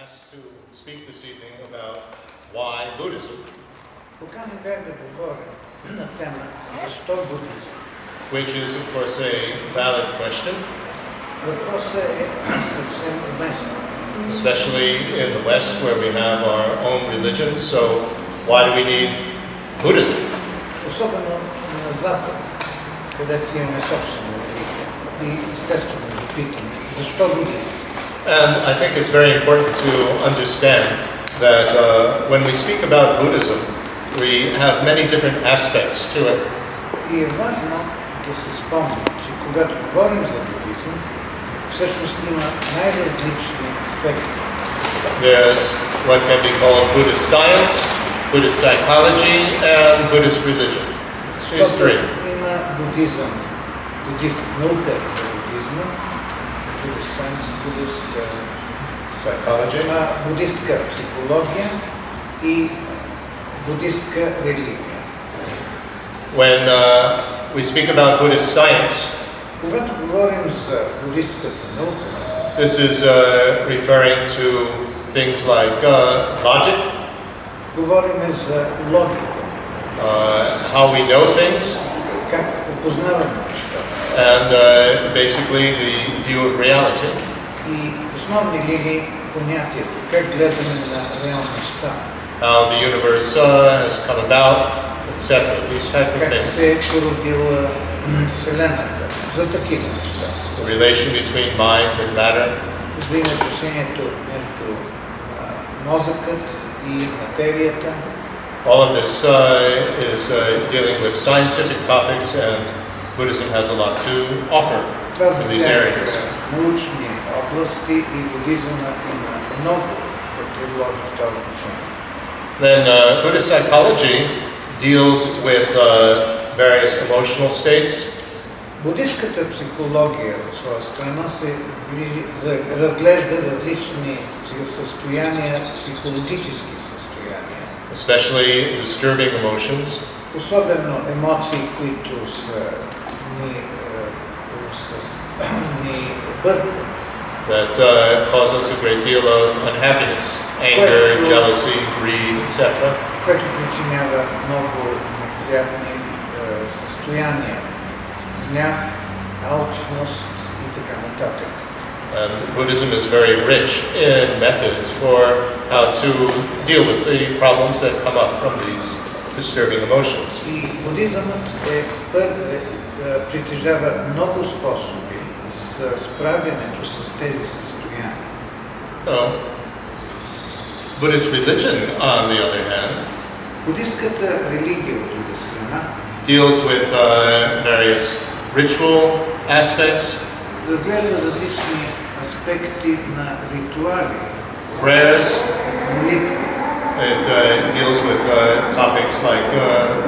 asked to speak this evening about why Buddhism, Поканен бях да говоря на тема защо будизъм. which is, of course, a valid question, Въпросът е съвсем уместен. especially in the West where we have our own religion. So why do we need Buddhism? Особено на Запад, където си имаме собствена религия. И естествено да питаме, защо будизъм? And I think it's very important to understand that when we speak about Buddhism, we have many different aspects to it. И е важно да се спомни, че когато говорим за будизъм, всъщност има най-различни аспекти. There's what can be called Buddhist science, Buddhist psychology, and Buddhist religion. These three. Има будизъм, будист наука за будизма, Buddhist science, Buddhist Psychology. будистка психология и будистка религия. When we speak about Buddhist science, Когато говорим за будистката наука, this is referring to things like logic, говорим за логика, how we know things, как опознаваме нещата. and basically the view of reality. И в основни линии понятието, как гледаме на реалността, How the universe has come about, etc. These type of как things. се е породила Вселената, за такива неща. The relation between mind and matter. Взаимоотношението между мозъкът и материята. All of this is dealing with scientific topics, and Buddhism has a lot to offer Това in these areas. засяга научни области и будизъмът има много да предложи в това отношение. Then Buddhist psychology deals with various emotional states. Будистката психология от своя страна се разглежда различни състояния, психологически състояния. Especially disturbing emotions, Особено емоции, които ни бъркат, that cause us a great deal of unhappiness, anger, jealousy, greed, etc. което причинява много неприятни състояния, гняв, алчност и така нататък. And Buddhism is very rich in methods for how to deal with the problems that come up from these disturbing emotions. И будизъмът притежава много способи за справянето с тези състояния. So, Buddhist religion, on the other hand, Будистката религия от друга страна deals with various ritual aspects, разглежда различни аспекти на ритуали, prayers. молитви, It deals with topics like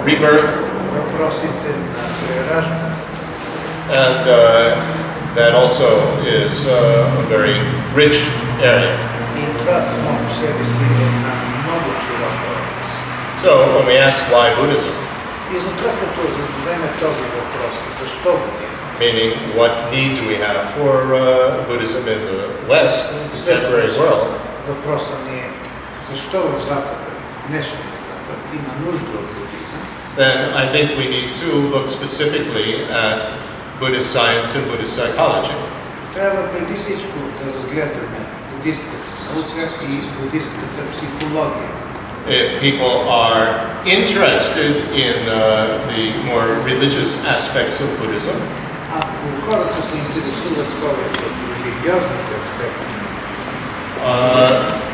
rebirth, въпросите на прераждане. and that also is a very rich area. И това само по себе си е една много широка област. So when we ask why Buddhism, И затова като зададем този въпрос, защо будизъм? meaning what need do we have for Buddhism in the West, the contemporary world, Въпросът ни е защо в Запада, в днешния Запад, има нужда от будизъм? then I think we need to look specifically at Buddhist science and Buddhist psychology. Трябва преди всичко да разгледаме будистката наука и будистката психология. If people are interested in the more religious aspects of Buddhism, Ако хората се интересуват повече от религиозните аспекти,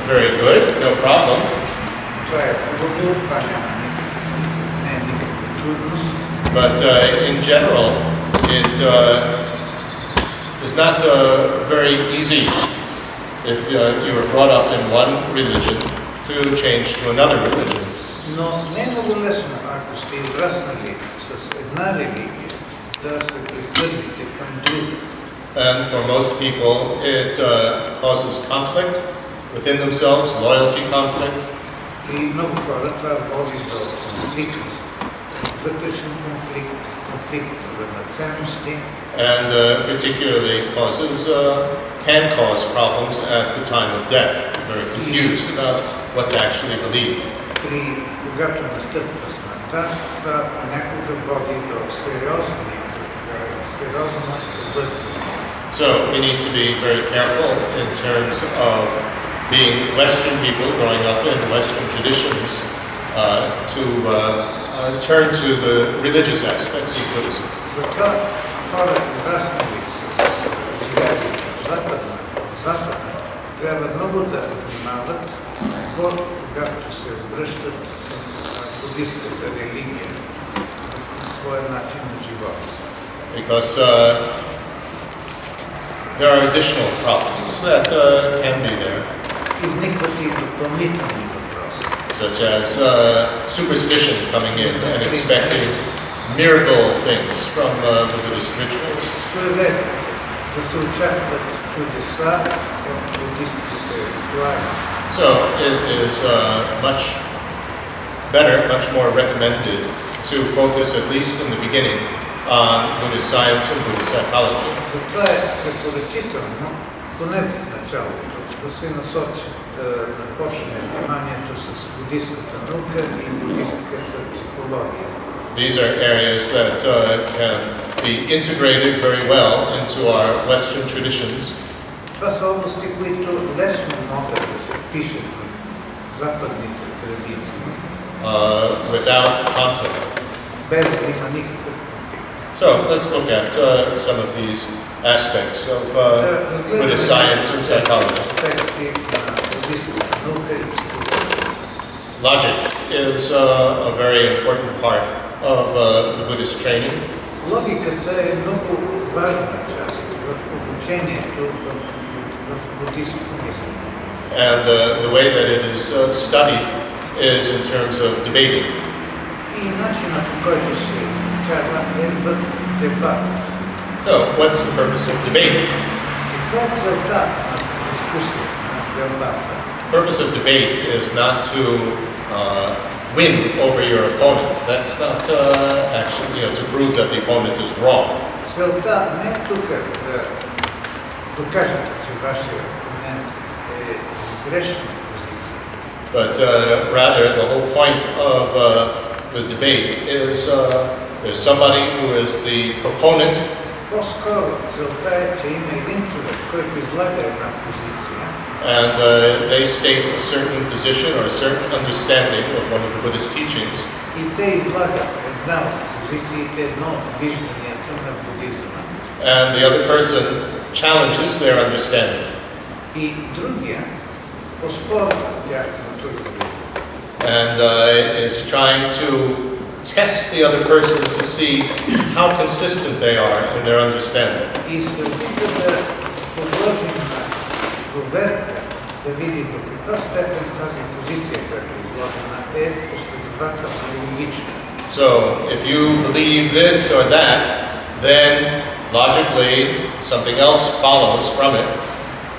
very good, no problem. това е хубаво, това не е никаква трудност. But in general, it is not very easy if you were brought up in one religion to change to another religion. Но не е много лесно, ако сте израснали с една религия, да се прехвърлите към друга. And for most people, it causes conflict within themselves, loyalty conflict. И много хора това води до конфликт, вътрешен конфликт, конфликт на ценности. And particularly can cause problems at the time of death. Very confused about what to actually believe. Когато настъпва смъртта, това понякога води до сериозно объркване. So we need to be very careful in terms of being Western people growing up in Western traditions to turn to the religious aspects of Buddhism. Затова хора, израснали с живеят западна, трябва много да внимават, когато се обръщат към буддистката религия в своя начин на живот. Because there are additional problems that can be there. Изникват и допълнителни въпроси. Such as superstition coming in and expecting miracle things from the Buddhist rituals. Суеверие, да се очакват чудеса от буддистките ритуали. So it is much better, much more recommended to focus, at least in the beginning, on Buddhist science and Buddhist psychology. Затова е препоръчително, поне в началото, да се насочи, да започне вниманието с буддистката наука и буддистката психология. These are areas that can be integrated very well into our Western traditions. Това са области, които лесно могат да се впишат в западните традиции. Without conflict. Без да има никакъв конфликт. So let's look at some of these aspects of Buddhist science and psychology. Logic is a very important part of the Buddhist training. Логиката е много важна част в обучението в буддистското мислене. And the way that it is studied is in terms of debating. И начинът, по който се изучава, е в дебат. So, what's the purpose of debate? Каква е целта на дискусия, на дебата? The purpose of debate is not to win over your opponent. That's not actually, to prove that the opponent is wrong. Целта не е тук да докажете, че вашия опонент е грешна позиция. But rather, the whole point of the debate is there's somebody who is the proponent. По-скоро целта е, че има един човек, който излага една позиция. And they state a certain position or a certain understanding of one of the Buddhist teachings. И те излагат една от позициите, едно от вижданията на буддизма. And the other person challenges their understanding. И другия оспорва тяхното виждане. And is trying to test the other person to see how consistent they are in their understanding. И се опитва да подложи на проверка, да види до каква степен тази позиция, която е изложена, е последователна и логична. So, if you believe this or that, then logically something else follows from it.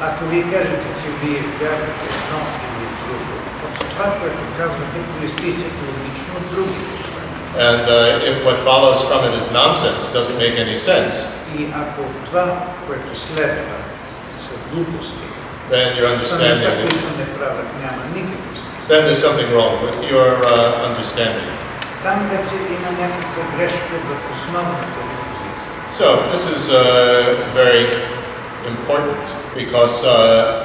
Ако вие кажете, че вие вярвате едно или друго, от това, което казвате, проистичат логично други неща. And if what follows from it is nonsense, doesn't make any sense, И ако това, което следва, са глупости, then your са неща, understanding, които не правят, няма никакъв смисъл. then there's something wrong with your understanding. Там вече има някаква грешка в основната ви позиция. So this is very important because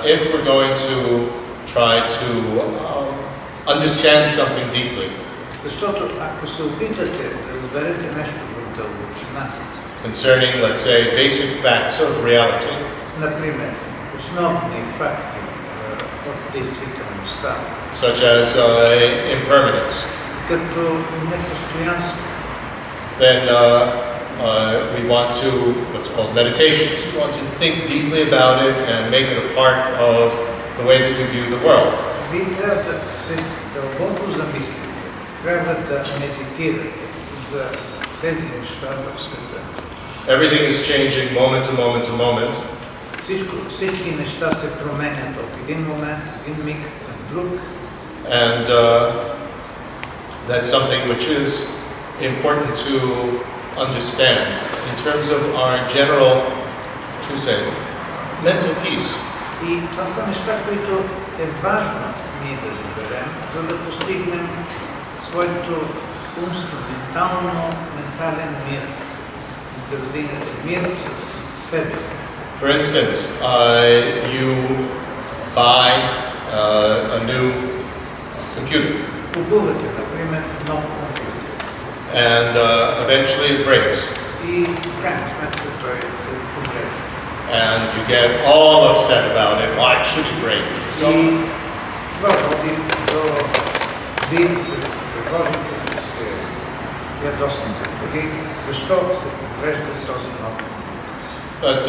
if we're going to try to understand something deeply, Защото ако се опитате да разберете нещо в дълбочина, concerning, let's say, basic facts of reality, например, основни факти от действителността, such as impermanence, като непостоянство, then we want to, what's called meditations. We want to think deeply about it and make it a part of the way that you view the world. вие трябва да се дълбоко замислите, трябва да медитирате за тези неща в света. Everything is changing moment to moment to moment. Всички неща се променят от един момент, един миг към друг. And that's something which is important to understand in terms of our general, should we say, mental peace. И това са неща, които е важно ние да разберем, за да постигнем своето ментален мир, да вдигнете мир с себе си. For instance, you buy a new computer, Купувате, например, нов компютър and eventually it breaks, и в крайна сметка той се поврежда. and you get all upset about it. Why should it break? So, И това води до вие се разтревожите, да се ядосите. Защо се поврежда този нов компютър? but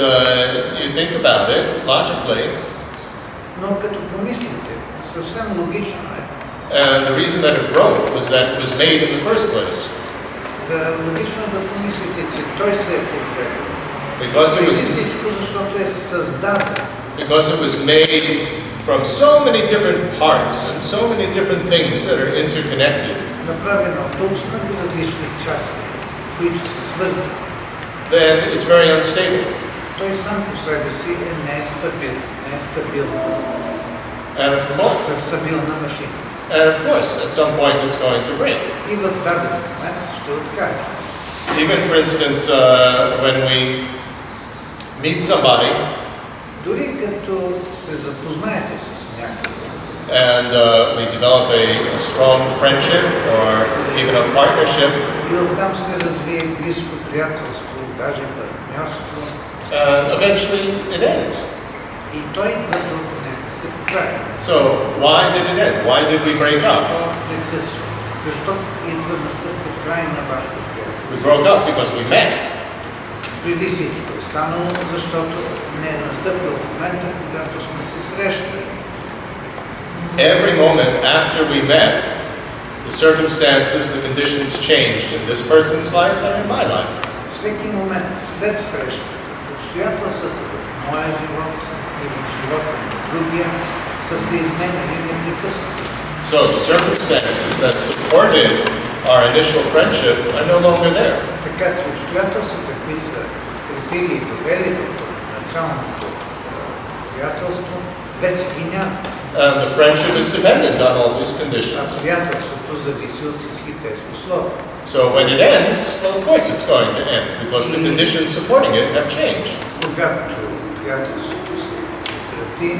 you think about it logically, Но като помислите, съвсем логично е, and the reason that it broke was that it was made in the first place, логично е да помислите, че той се е повредил. because it Преди was всичко, защото е създаден. because it was made from so many different parts and so many different things that are interconnected. Направено от толкова различни части, които са свързани. Then it's very unstable, Той сам по себе си не е стабилна стабилна машина. and of course, at some point it's going to break. И в даден момент ще откаже. Even for instance, when we meet somebody Дори като се запознаете с някого and we develop a strong friendship or even a partnership, и оттам се развие близко приятелство, даже партньорство, eventually it ends. и той идва до някакъв край. So why did it end? Why did we break up? Защо прекъсва? Защо идва настъпва край на вашето приятелство? We broke up because we met. Преди всичко е станало, защото не е настъпил момента, когато сме се срещали. Every moment after we met, the circumstances, the conditions changed in this person's life and in my life. Всеки момент след срещата, обстоятелствата в моя живот и в живота на другия са се изменяли непрекъснато. So the circumstances that supported our initial friendship are no longer there. Така че обстоятелствата, които са подкрепили и довели до началното приятелство, вече ги няма. And the friendship is dependent on all these А conditions. приятелството зависи от всички тези условия. So when it ends, well, of course it's going to end because the conditions supporting it have changed. Когато приятелството се прекрати,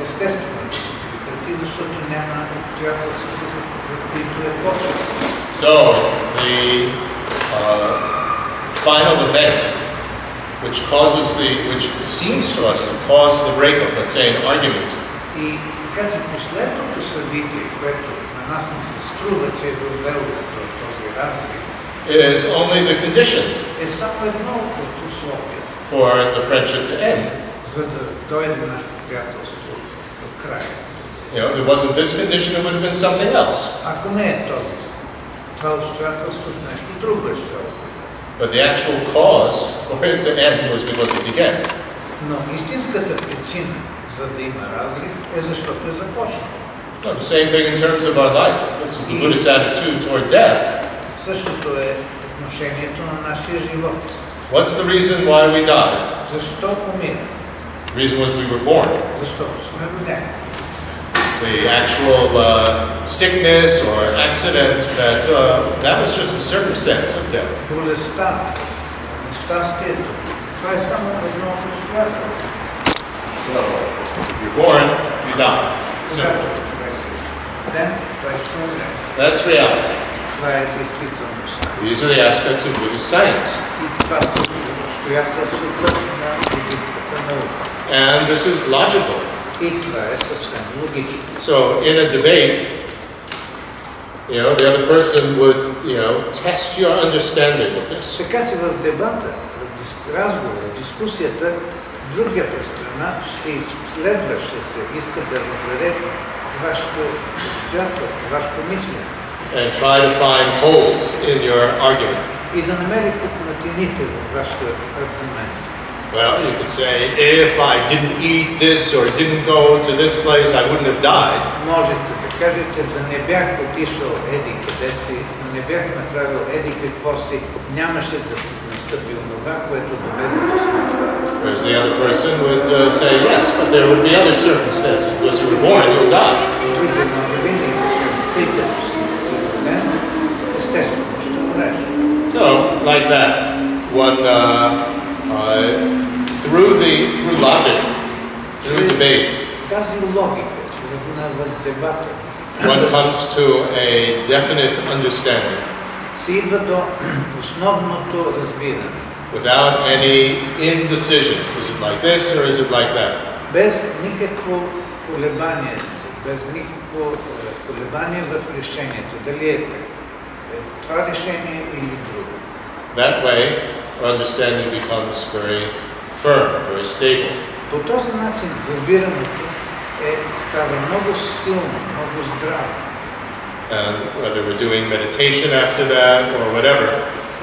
естествено че се прекрати, защото няма обстоятелствата, за които е почнало. So the final event, which seems to us to cause the breakup, let's say an argument, И така че последното събитие, което на нас ни се струва, че е довело до този разрив, is only the condition е само едно от условията, for the friendship to end. за да дойде нашето приятелство до края. You know, if it wasn't this condition, it would have been something else. Ако не е това обстоятелство, нещо друго е ще бъде. But the actual cause for it to end was because it began. Но истинската причина, за да има разрив, е защото е започнал. No, the same thing in terms of our life. This is the Buddhist attitude toward death. Същото е отношението на нашия живот. What's the reason why we died? Защо умираме? The reason was we were born. Защото сме родени. The actual sickness or accident, that was just a circumstance of death. Болестта, нещастието, това е само едно от обстоятелството. So, if you're born, you die. Когато Simple. човек е роден, той ще умре. That's reality. Това е действителността. These are the aspects of Buddhist science. И това са обстоятелствата на буддистката наука. And this is logical. И това е съвсем логично. So, in a debate, the other person would, test your understanding of this. Така че в дебата, в разговора, в дискусията, другата страна ще изследва, ще се иска да разбере вашето обстоятелство, вашето мислене. And try to find holes in your argument. И да намери пукнатините в вашето аргумент. Well, you could say, if I didn't eat this or didn't go to this place, I wouldn't have died. Можете да кажете да не бях отишъл еди къде си, да не бях направил еди какво си, нямаше да се настъпи онова, което доведе до смъртта. Whereas the other person would say, yes, but there would be other circumstances. Because you were born, you'll die. Другият може винаги да каже, тъй като си роден, естествено ще умреш. So, like that, one through logic, through debate, Тази логика, в дебата, one comes to a definite understanding се идва до основното разбиране. without any indecision. Is it like this or is it like that? Без никакво колебание, колебание в решението. Дали е това решение или друго. That way, our understanding becomes very firm, very stable. По този начин разбирането става много силно, много здраво. And whether we're doing meditation after that or whatever,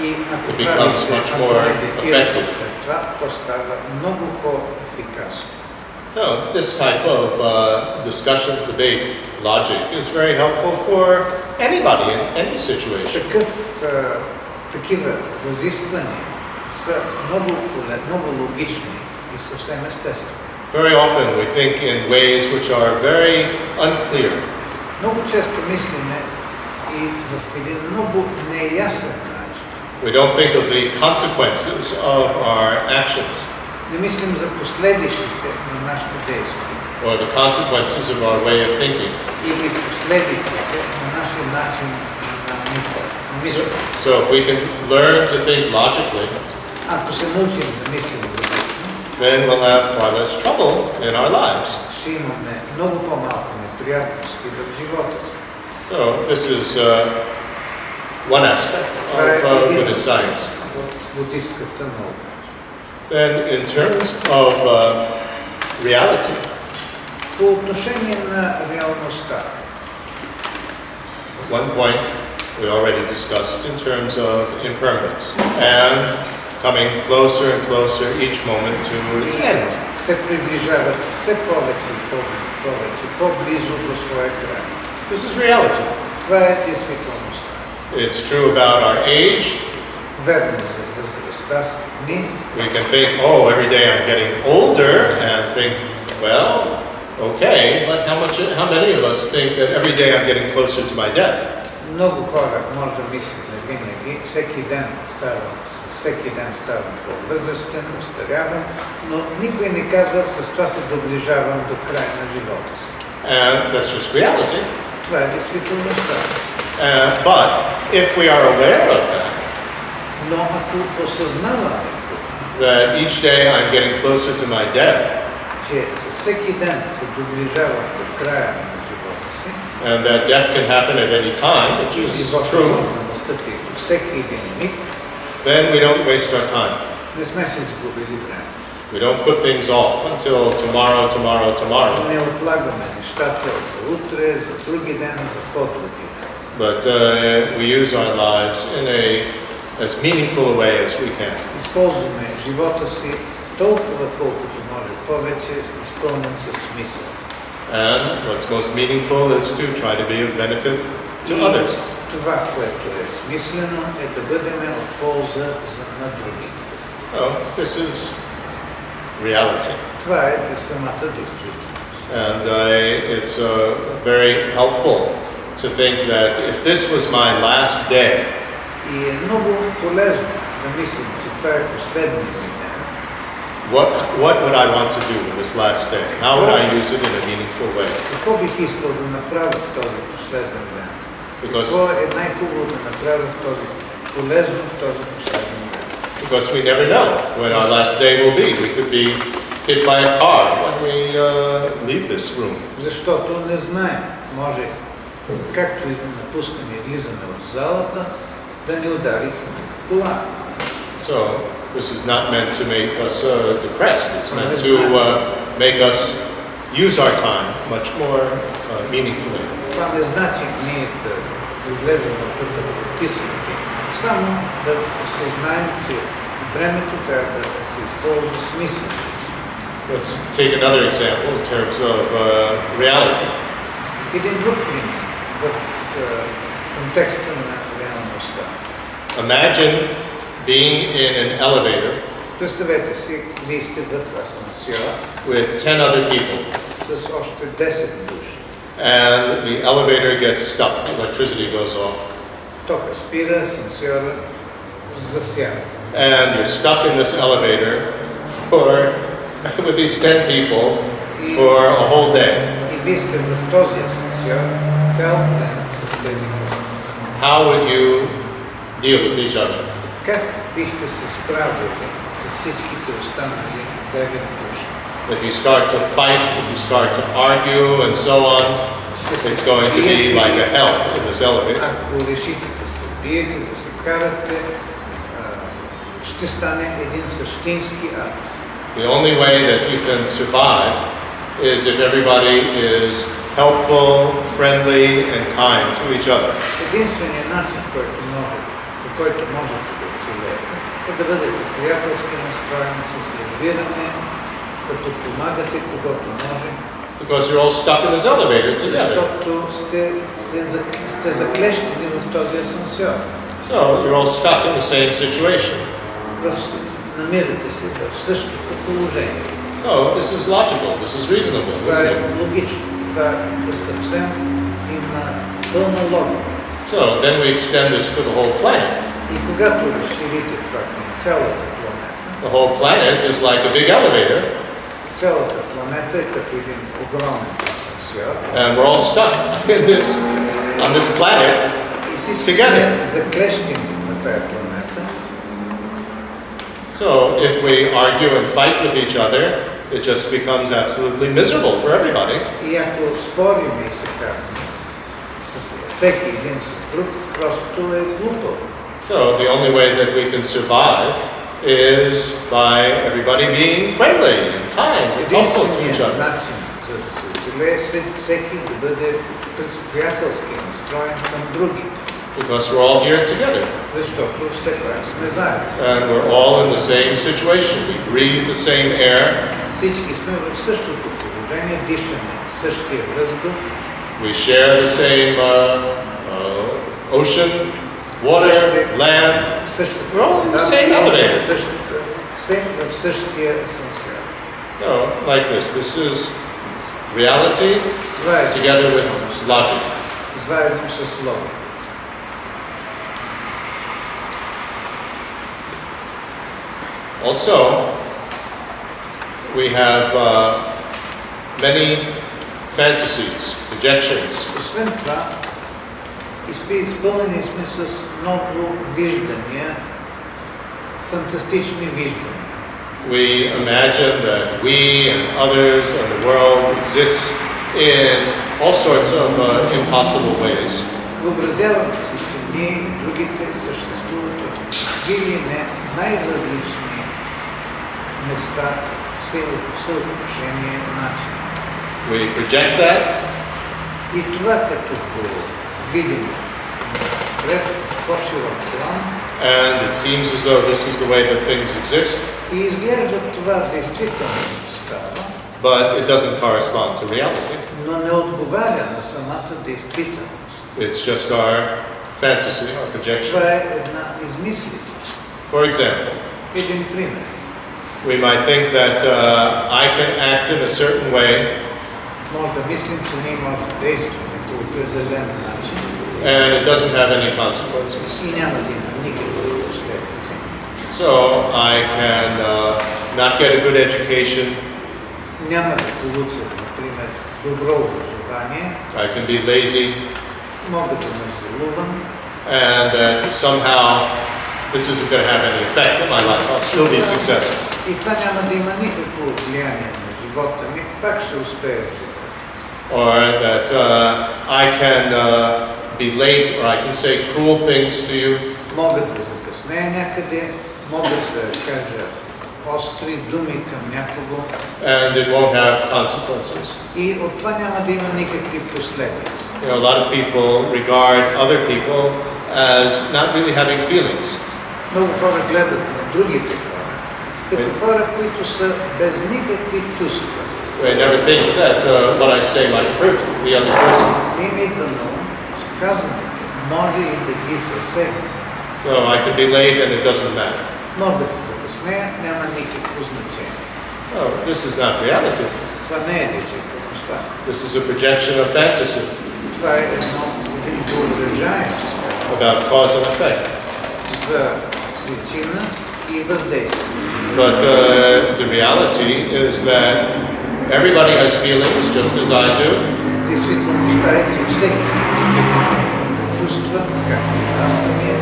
И it becomes much more effective. това, то става много по-ефикасно. No, this type of discussion, debate, logic is very helpful for anybody in any situation. Такива разисквания са много логични и съвсем естествени. Very often we think in ways which are very unclear. Много често мислиме и в един много неясен начин. We don't think of the consequences of our actions Не мислим за последиците на нашите действия or the consequences of our way of thinking. или последиците на нашия начин на мисъл. So if we can learn to think logically, Ако се научим да мислим логично, then we'll have far less trouble in our lives. ще имаме много по-малко неприятности в живота си. So this is one aspect of Buddhist science. От буддистката наука. Then in terms of reality, По отношение на реалността, one point we already discussed in terms of impermanence and coming closer and closer each moment to its end. се приближават все повече и повече, по-близо до своя край. This is reality. Това е действителността. It's true about our age. Верно за възрастта ни. We can think, oh, every day I'm getting older, and think, well, okay, but how many of us think that every day I'm getting closer to my death? Много хора може да мислят винаги, всеки ден ставам по-възрастен, устарявам, но никой не казва, с това се доближавам до края на живота си. And that's just reality. Това е действителността. But if we are aware of that, Но ако осъзнаваме, that each day I'm getting closer to my death, че със всеки ден се доближавам до края на живота си, and that death can happen at any time, which и is живота true, може да настъпи до всеки един миг, then we don't waste our time. не сме си изгубили време. We don't put things off until tomorrow. Не отлагаме нещата за утре, за други ден, за по-други ден. But we use our lives in as meaningful a way as we can. Използваме живота си толкова колкото може повече, изпълнен със смисъл. And what's most meaningful is to try to be of benefit to others. Това, което е смислено, е да бъдем от полза на другите. Oh, this is reality. Това е самата действителност. And it's very helpful to think that if this was my last day, И е много полезно да мислим, че това е последният ми ден. what would I want to do with this last day? How would I use it in a meaningful way? Какво бих искал да направя в този последен ден? Because, Какво е най-хубаво да направя в този полезно в този последен ден? because we never know when our last day will be. We could be hit by a car when we leave this room. Защото не знаем. Може, както и напускаме и влизаме в залата, да ни удари кола. So this is not meant to make us depressed. It's meant to make us use our time much more meaningfully. Това не значи ние да излезем от тук потиснати, само да осъзнаем, че времето трябва да се използва смислено. Let's take another example in terms of reality. Един друг пример в контекста на реалността. Imagine being in an elevator Представете си, вие сте в асансьор with 10 other people, с още 10 души. and the elevator gets stuck. Electricity goes off. Тока спира, асансьора засяга. And you're stuck in this elevator with these 10 people for a whole day. И вие сте в този асансьор цял ден с тези хора. How would you deal with each other? Как бихте се справили с всичките останали 9 души? If you start to fight, if you start to argue and so on, it's going to be like a hell in this elevator. Ако решите да се биете, да се карате, ще стане един същински ад. The only way that you can survive is if everybody is helpful, friendly, and kind to each other. Единственият начин, по който можете да оцелеете, е да бъдете приятелски настроени, с разбиране, да подпомагате когото може. Because you're all stuck in this elevator together. Защото сте заклещени в този асансьор. So you're all stuck in the same situation. Намирате се в същото положение. No, this is logical. This is reasonable. Това Isn't е it? логично. Това е съвсем има пълна логика. So then we extend this to the whole planet. И когато разширите това към цялата планета, The whole planet is like a big elevator, цялата планета е като един огромен асансьор. and we're all stuck on this planet. И всички Together. сме заклещени на тая планета. So if we argue and fight with each other, it just becomes absolutely miserable for everybody. И ако спорим и се караме с всеки един с друг, просто е глупаво. So the only way that we can survive is by everybody being friendly and kind and helpful to each Единственият other. начин за да се оцелее всеки да бъде приятелски настроен към други. Because we're all here together. Защото все пак сме заедно. And we're all in the same situation. We breathe the same air. Всички сме в същото положение, дишаме същия въздух. We share the same ocean, water, land. We're all in the same elevator. В същия асансьор. No, like this. This is reality Това е together with logic. заедно с логика. Also, we have many fantasies, projections. Освен това, изпълнени сме с много виждания, фантастични виждания. We imagine that we and others and the world exist in all sorts of impossible ways. Въобразяваме си, че ние и другите съществуват в или не най-различни места, съотношение, начин. We project that, И това като го видим пред по-широк план and it seems as though this is the way that things exist, и изглежда това действително става, but it doesn't correspond to reality. но не отговаря на самата действителност. It's just our fantasy, our projection. Това е една измислица. For example, Един пример. we might think that I can act in a certain way, Може да мислим, че ние можем да действаме по определен начин and it doesn't have any consequences. и няма да има никакви последици. So I can not get a good education, Няма да получат, например, добро образование, I can be lazy, мога да ме залувам and that somehow this isn't going to have any effect on my life. I'll still be successful. и това няма да има никакво влияние на живота ми, пак ще успея в живота. Or that I can be late, or I can say cruel things to you, Мога да закъснея някъде, мога да кажа остри думи към някого and it won't have consequences. и от това няма да има никакви последици. You know, a lot of people regard other people as not really having feelings. Много хора гледат на другите хора като хора, които са без никакви чувства. I never think that what I say might hurt the other person. Ние ми идва на ум, че казаното може и да ги засегне. So I could be late and it doesn't matter. Може да ти закъснея, няма никакво значение. Oh, this is not reality. Това не е действителността. This is a projection of fantasy Това е един въображаем about cause and effect. за причина и въздействие. But the reality is that everybody has feelings just as I do. Действителността е, че всеки изпитва чувства, както аз самия.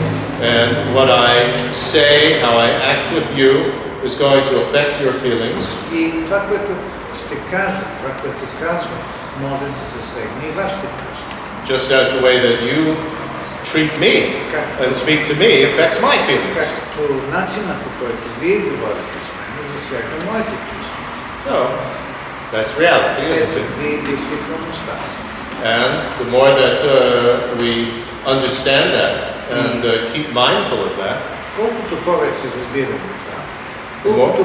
And what I say, how I act with you is going to affect your feelings. И това, което ще кажа, това, което казвам, може да засегне и вашите чувства. Just as the way that you treat me and speak to me affects my feelings. Както начина, по който вие говорите с мен, засяга моите чувства. So, that's reality, isn't Ето it? ви действителността. And the more that we understand that and keep mindful of that, Колкото повече разбираме това, колкото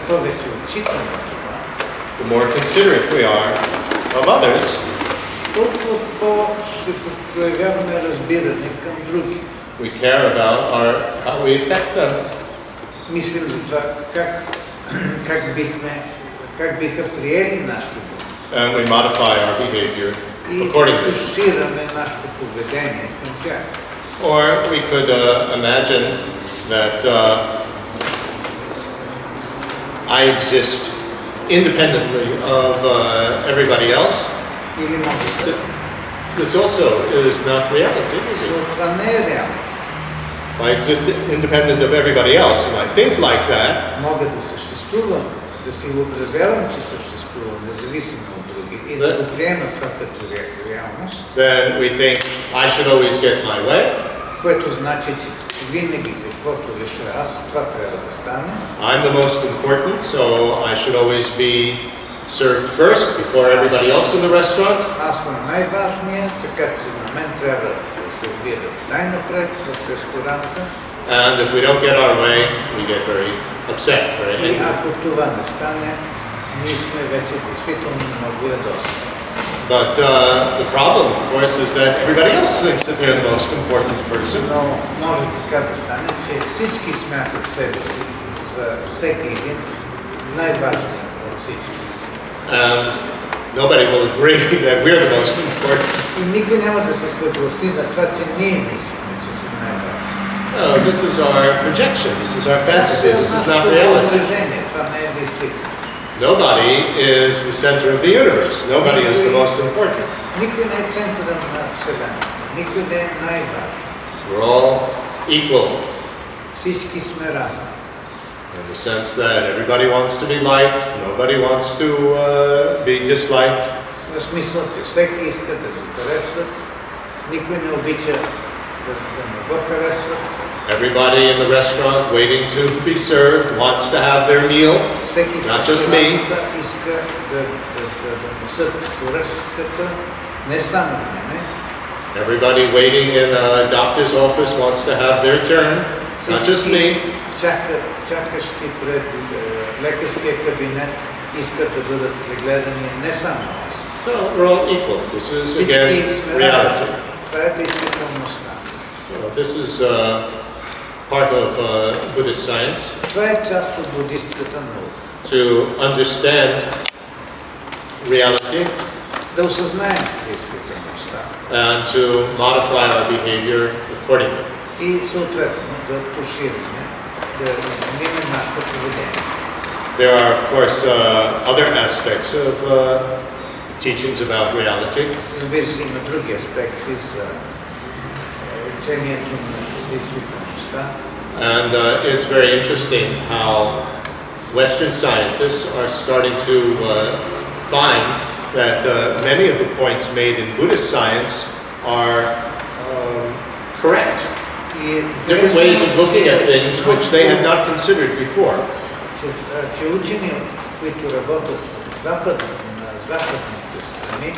повече отчитаме това, the more considerate we are of others, толкова по-ще проявяваме разбиране към други. we care about how we affect them. Мислим за това как биха приели нашите думи. And we modify our behavior И accordingly. тушираме нашето поведение към тях. Or we could imagine that I exist independently of everybody else. Или може да се... This also is not reality, is it? Но това не е реално. I exist independent of everybody else, and I think like that. Мога да съществувам, да си въобразявам, че съществувам, независимо от други, и да го приема това като реалност, Then we think I should always get my way. което значи, че винаги каквото реша аз, това трябва да стане. I'm the most important, so I should always be served first before everybody else in the restaurant. Аз съм най-важният, така че на мен трябва да се обират най-напред в ресторанта. And if we don't get our way, we get very upset, very И angry. ако това не стане, ние сме вече действително много ядосани. But the problem, of course, is that everybody else thinks that they're the most important person. Но може така да стане, че всички смятат себе си за всеки един най-важният от всички. And nobody will agree that we're the most important. И никой няма да се съгласи на това, че ние мислим, че сме най-важни. No, this is our projection. This is our fantasy. This is not нашето reality. въображение, това не е действително. Nobody is the center of the universe. Nobody is the most important. Никой не е центърът на Вселената. Никой не е най-важен. We're all equal Всички сме равни. in the sense that everybody wants to be liked, nobody wants to be disliked. В смисъл, че всеки иска да го харесват, никой не обича да не го харесват. Everybody in the restaurant waiting to be served wants to have their meal. Всеки в Not just me. ресторанта иска да несат поръчката, не само мене. Everybody waiting in a doctor's office wants to have their turn. Not just me. Чакащи пред лекарския кабинет искат да бъдат прегледани не само аз. So we're all equal. This is Всички again сме равни. reality. Това е действителността. This is part of Buddhist science Това е част от буддистката наука. to understand reality Да осъзнаем действителността and to modify our behavior accordingly. и съответно да тушираме, да изменим нашето поведение. There are, of course, other aspects of teachings about reality. Разбира се, има други аспекти за учението на действителността. And it's very interesting how Western scientists are starting to find that many of the points made in Buddhist science are correct. Different ways of looking at things which they had not considered before. Че учени, които работят на западните страни,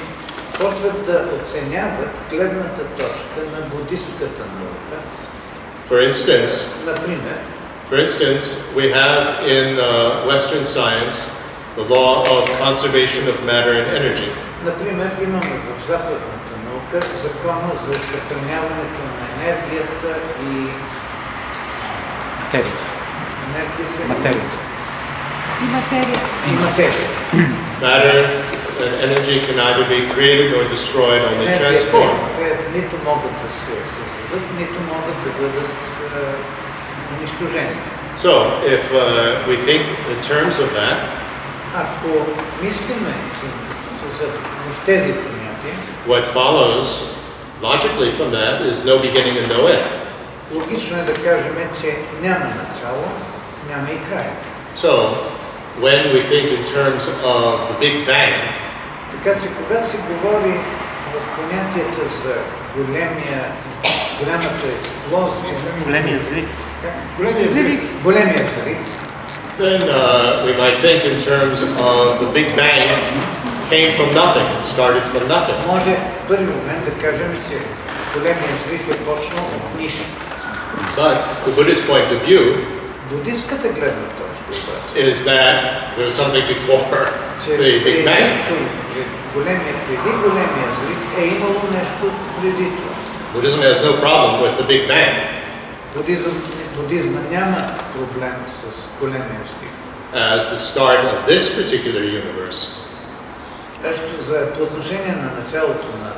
почват да оценяват гледната точка на буддистката наука. For instance, we have in Western science the law of conservation of matter and energy. Например, имаме в западната наука закона за съхраняването на енергията и Материята. и материя. Matter and energy can either be created or destroyed, only transformed. Материята нито могат да се създадат, нито могат да бъдат унищожени. So, if we think in terms of that, Ако мислиме в тези понятия, what follows logically from that is no beginning and no end. логично е да кажем, че няма начало, няма и край. So, when we think in terms of the Big Bang, Така че когато се говори в понятията за голямата експлозия, Големия взрив. големия взрив, then we might think in terms of the Big Bang came from nothing, it started from nothing. може в първи момент да кажем, че големия взрив е почнал от нищо. But the Buddhist point of view Буддистската гледна точка обаче, is that there was something before че the Big Bang. преди големия взрив е имало нещо преди това. Buddhism has no problem with the Big Bang. Буддизма няма проблем с големия взрив. As the start of this particular universe. По отношение на началото на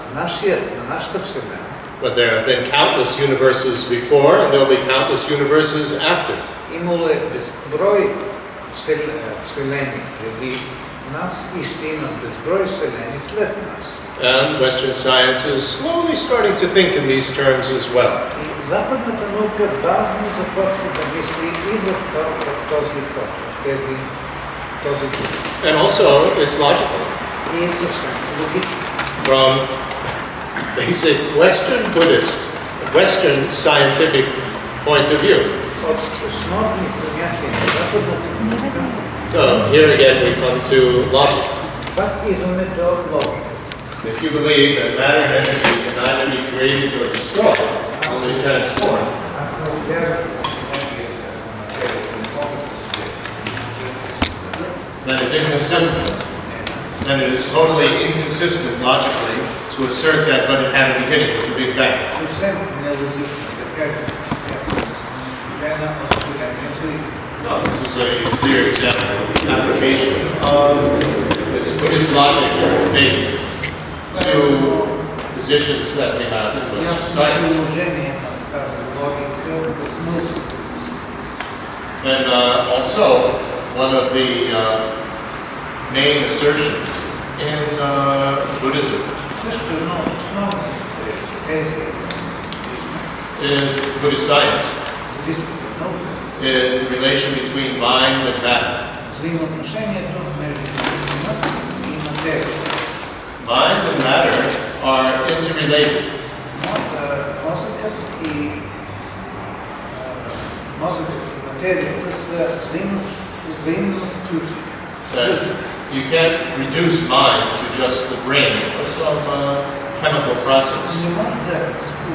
нашата Вселена, But there have been countless universes before, and there will be countless universes after. имало е безброй вселени преди нас и ще имат безброй вселени след нас. And Western science is slowly starting to think in these terms as well. И западната наука бавно започва да мисли и в този ход, в този дух. And also, it's logical. И е съвсем логично. From basic Western Buddhist, Western scientific point of view. От основни понятия на западната наука, So here again we come to logic. пак идваме до логика. If you believe that matter and energy can neither be created or destroyed, only transformed, Ако вярвате, че then it's inconsistent. Then it is totally inconsistent logically to assert that but it had a beginning with the Big Bang. съвсем нелогично да кажем, че тя се унищожена от големия взрив. No, this is a clear example of the application of this Buddhist logic or debate to positions that we have in Western science. Приложение на тази логика в науката. And also, one of the main assertions in Buddhism Също едно от основните тези is Buddhist science, буддистската наука, is the relation between mind and matter. взаимоотношението между умът и материя. Mind and matter are interrelated. Мозъкът и материята са взаимно включени. That you can't reduce mind to just the brain or some chemical process. Не може да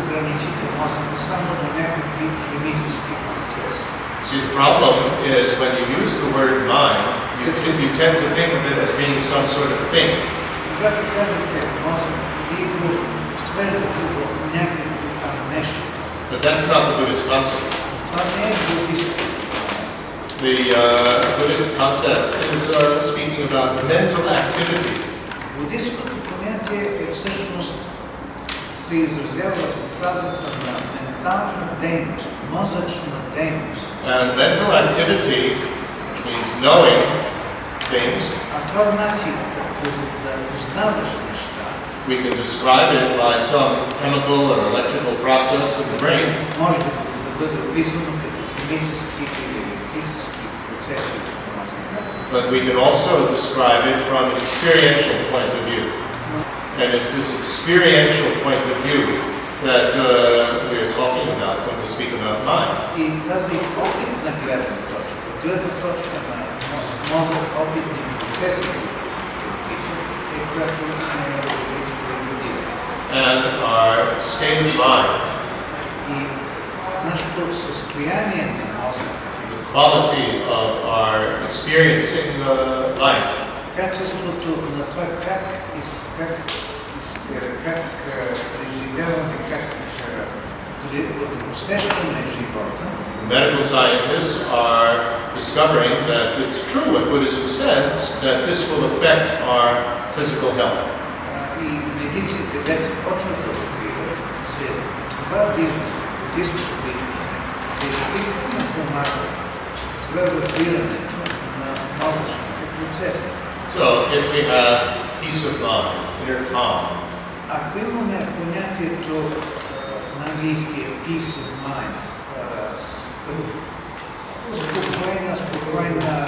ограничите мозъка само до някакви химически процеси. See, the problem is when you use the word mind, you tend to think of it as being some sort of thing. Когато кажете мозък, вие го свеждате до някакво там нещо. But that's not the Buddhist concept. Това не е буддистко. The Buddhist concept is speaking about mental activity. Буддистското понятие е всъщност се изразява в фразата на ментална дейност, мозъчна дейност. And mental activity, which means knowing things, А това значи да познаваш неща. we can describe it by some chemical or electrical process in the brain. Може да бъде описано като химически или електрически процеси в мозъка. But we can also describe it from an experiential point of view. And it's this experiential point of view that we are talking about when we speak about mind. И тази опитна гледна точка на мозък, опитни процеси, е която не е различна в буддизма. And our state of mind, И нашето състояние на мозъка, the quality of our experiencing life. Качеството на това как преживяваме, как усещаме живота. Medical scientists are discovering that it's true what Buddhism says, that this will affect our physical health. И медиците вече почват да откриват, че това буддистското виждане действително помага за разбирането на мозъчните процеси. So, if we have peace of mind, inner calm, Ако имаме понятието на английски peace of mind, спокойна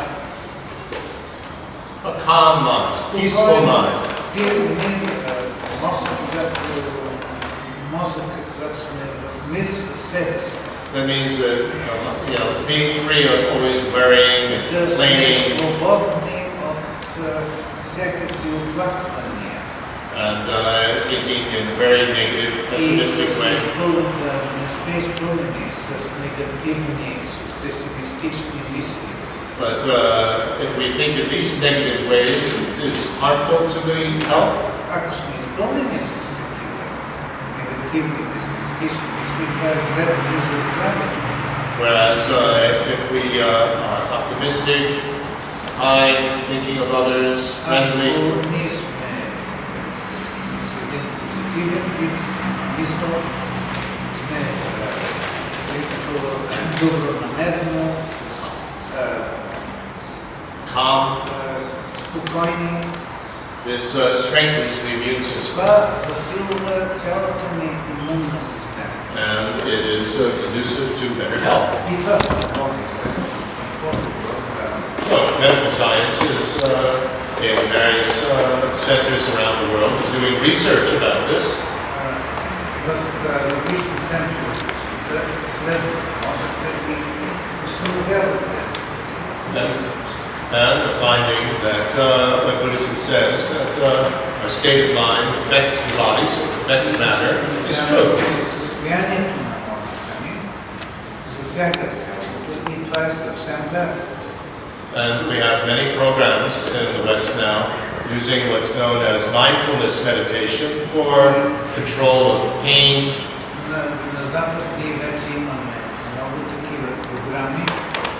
a calm mind, peaceful mind, that means that being free of always worrying and complaining and thinking in very negative, pessimistic way. But if we think in these negative ways, it is harmful to the health. Ако сме изпълнени с такива негативни, песимистични мисли, това е вредно за здравето. Whereas if we are optimistic, kind, thinking of others, friendly, Ако ние сме с един позитивен вид мисъл, сме добронамерено, calm, спокойни, this strengthens the immune system. това засилва цялата ни имунна система. And it is conducive to better health. И това е по-добро. So, medical science is in various centers around the world doing research about this. В логични центрове следва мозъка и установяват And the finding that what Buddhism says, that our state of mind affects the body, so it affects matter, is true. Състоянието на мозъка ни засяга тялото и това е съвсем вярно. And we have many programs in the West now using what's known as mindfulness meditation for control of pain. На Запад ние вече имаме много такива програми,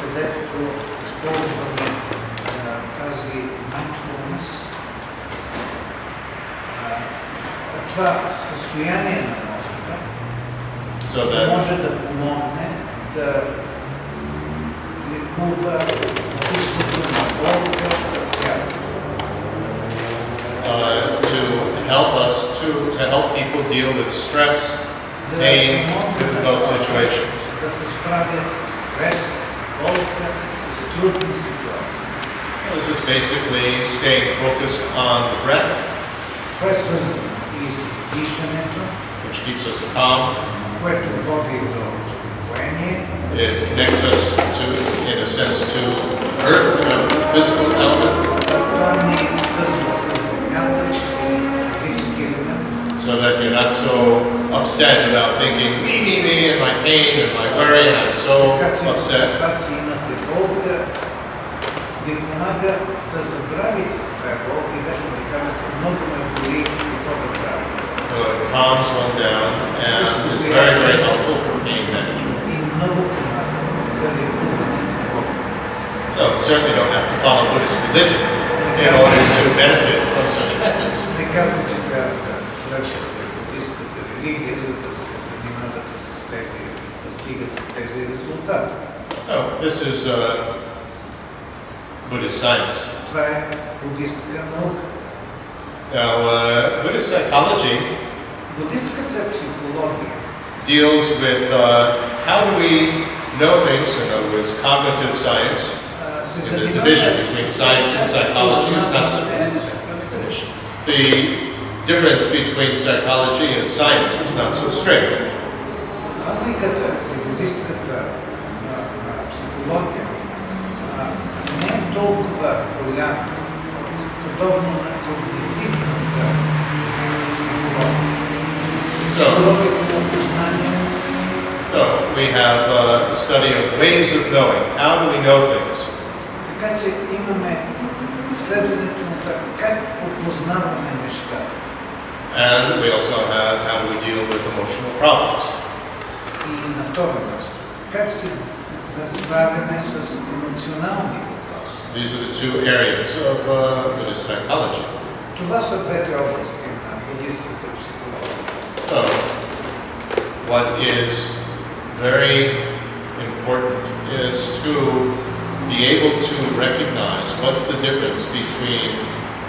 където използваме тази mindfulness, това състояние на мозъка, So that може да помогне да лекува чувството на болка в тялото. to help us to help people deal with stress, pain, difficult situations. Да се справят с стрес, болка, с трудни ситуации. This is basically staying focused on the breath, Това е свързано и с дишането, which keeps us calm. което води до успокоение. It connects us to, in a sense, to earth, to the physical element, Това ни е свързано с земята или физически елемент. so that you're not so upset about thinking, me, and my pain and my worry, and I'm so Така че, upset. когато имате болка, ви помага да забравите тази болка и беше да кажете, много ме боли, какво да правя. So it calms one down and is very, very helpful for pain management. И много помага за лекуване на болка. So we certainly don't have to follow Buddhist religion in order to benefit from such methods. Не казвам, че трябва да следвате буддистката религия, за да се занимавате с тези, да стигате тези резултати. No, this is Buddhist science. Това е буддистка наука. Now, Buddhist psychology Буддистката психология deals with how do we know things, in other words, cognitive science. се The занимава division between science and psychology is not so let me finish. The difference between psychology and science is not so strict. разликата при буддистката на психология не е толкова голяма, подобно на когнитивната психология. Психологията на познание. No, we have a study of ways of knowing. How do we know things? Така че имаме изследването на това как опознаваме нещата. And we also have how do we deal with emotional problems. И на второ място, как се справяме с емоционални въпроси. These are the two areas of Buddhist psychology. Това са двете области на буддистската психология. So, what is very important is to be able to recognize what's the difference between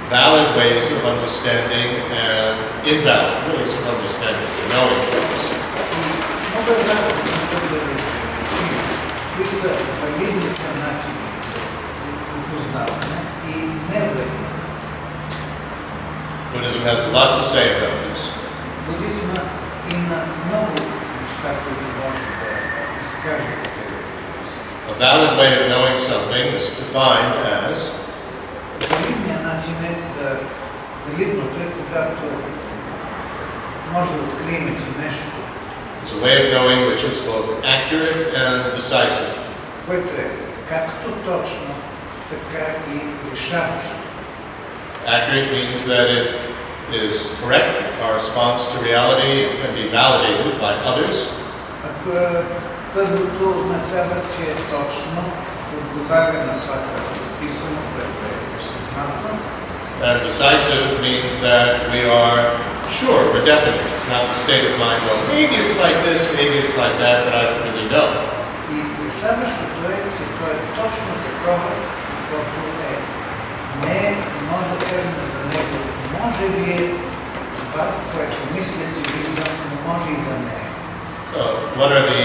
valid ways of understanding and invalid ways of understanding and knowing things. Много е важно да разграничим кои са валидните начини за опознаване и невалидни. Buddhism has a lot to say about this. Буддизма има много неща, които може да изкаже по тези въпроси. A valid way of knowing something is defined as Валидният начин е да... Валидното е когато може да открием, че нещо, it's a way of knowing which is both accurate and decisive. което е както точно, така и решаващо. Accurate means that it is correct, it corresponds to reality, it can be validated by others. Ако първото означава, че е точно, отговаря на това, което е описано, което е осъзнато. And decisive means that we are sure, we're definite. It's not the state of mind, well, maybe it's like this, maybe it's like that, but I don't really know. И решаващото е, че то е точно такова, каквото е. Не може да кажем за него, може би е това, което мисля, че виждам, но може и да не е. So, what are the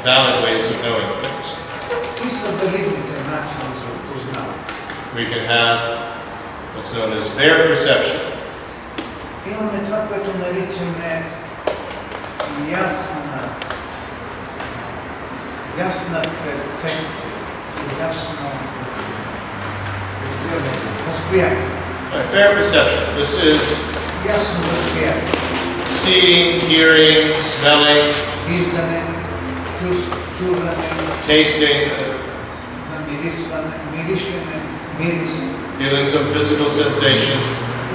valid ways of knowing things? Кои са валидните начини за опознаване? We can have what's known as bare perception. Имаме това, което наричаме ясна перцепция, ясно възприятие. Right, bare perception. This is Ясно възприятие. seeing, hearing, smelling, Виждане, чуване, tasting, намирисване, миришене, мирис, feeling some physical sensation.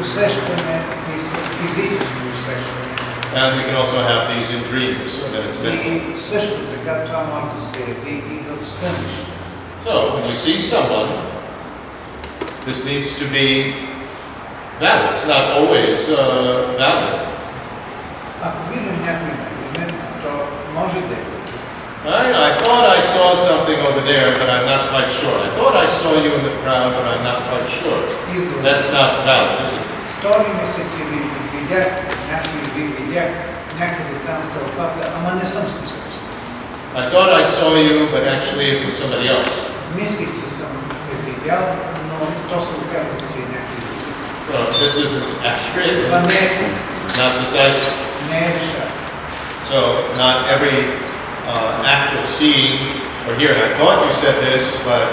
усещане, физическо усещане. And we can also have these in dreams, so that it's mental. И също така това може да се яви и в сънища. So, when we see someone, this needs to be valid. It's not always valid. Ако видим някой например, то може да е. Right? I thought I saw something over there, but I'm not quite sure. I thought I saw you in the crowd, but I'm not quite sure. That's not valid, is it? Стори ми се, че ви видях, някой ви видях някъде там в тълпата, ама не съм съвсем сигурен. I thought I saw you, but actually it was somebody else. Мислих, че съм те видял, но то се оказва, че е някой друг. So, this isn't accurate, Това не е not decisive. не е решаващо. So, not every act of seeing or hearing. I thought you said this, but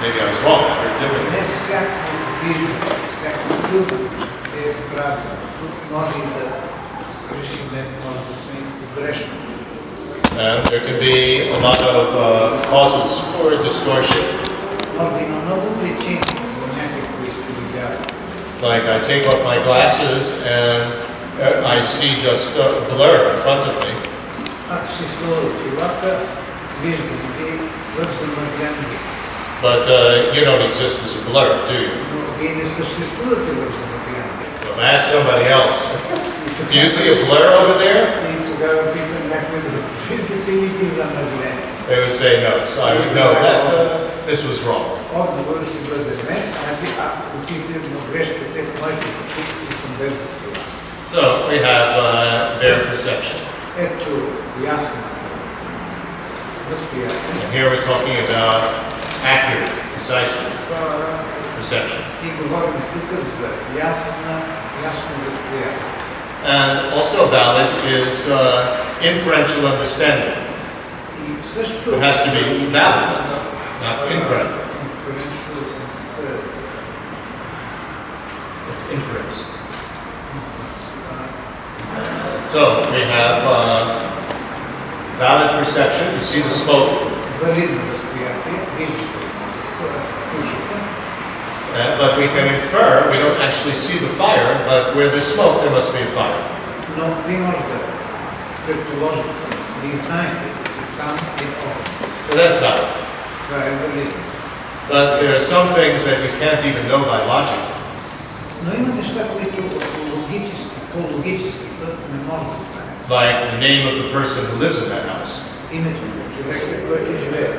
maybe I was wrong. I heard differently. Не всяко виждане, всяко чуване е правилно. Тук може и да решим, може да сме погрешно. And there can be a lot of causes for distortion. Може да има много причини за някакво изкривяване. Like I take off my glasses and I see just a blur in front of me. Ако си сваля очилата, виждам ви в замъглен вид. But you don't exist as a blur, do you? Но вие не съществувате в замъглен вид. So if I ask somebody else, do you see a blur over there? И тогава питам някой друг, виждате ли ги замъглен? They would say no, so I would know that this was wrong. Отговорът ще бъде не, очите на грешката в моите очи, че съм без очила. So we have bare perception. Ето ясно възприятие. And here we're talking about accurate, decisive perception. И говорим тук за ясно възприятие. And also valid is inferential understanding. И също It has to be valid, not incorrect. Inferential, inferred. It's inference. Inference. So we have valid perception, you see the smoke, валидно възприятие, виждате, пушите, but we can infer, we don't actually see the fire, but where there's smoke, there must be a fire. но ви може да предположите, ви знаете, че там е огън. Well, that's valid. Това е валидно. But there are some things that you can't even know by logic. Но има неща, които по логически път не може да знаете. Like the name of the person who lives in that house. Името на човека, който живее.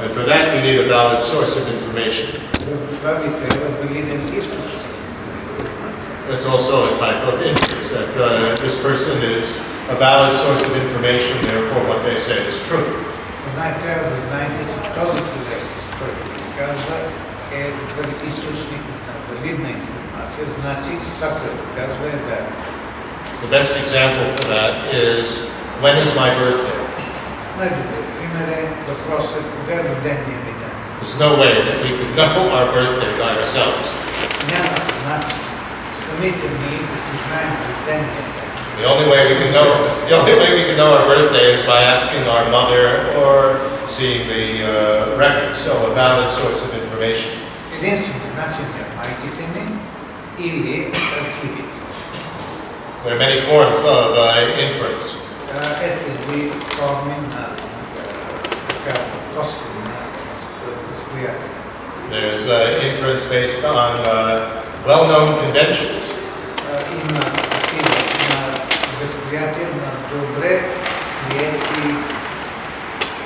And for that, you need a valid source of information. За това ви трябва валиден източник на информация. That's also a type of inference, that this person is a valid source of information, therefore what they say is true. Трябва да знаете, че този човек, който ви казва, е източник на валидна информация, значи това, което казва, е вярно. The best example for that is, when is my birthday? Най-добрият пример е въпросът, кога е рождения ми ден. There's no way that we could know our birthday by ourselves. Няма начин самите ние да си знаем рождения ден. The only way we can know our birthday is by asking our mother or seeing the records, so a valid source of information. Единственият начин е майките ни или архивите. There are many forms of inference. Ето ви форми на косвени възприятия. There's inference based on well-known conventions. Има такива на възприятия на добре приети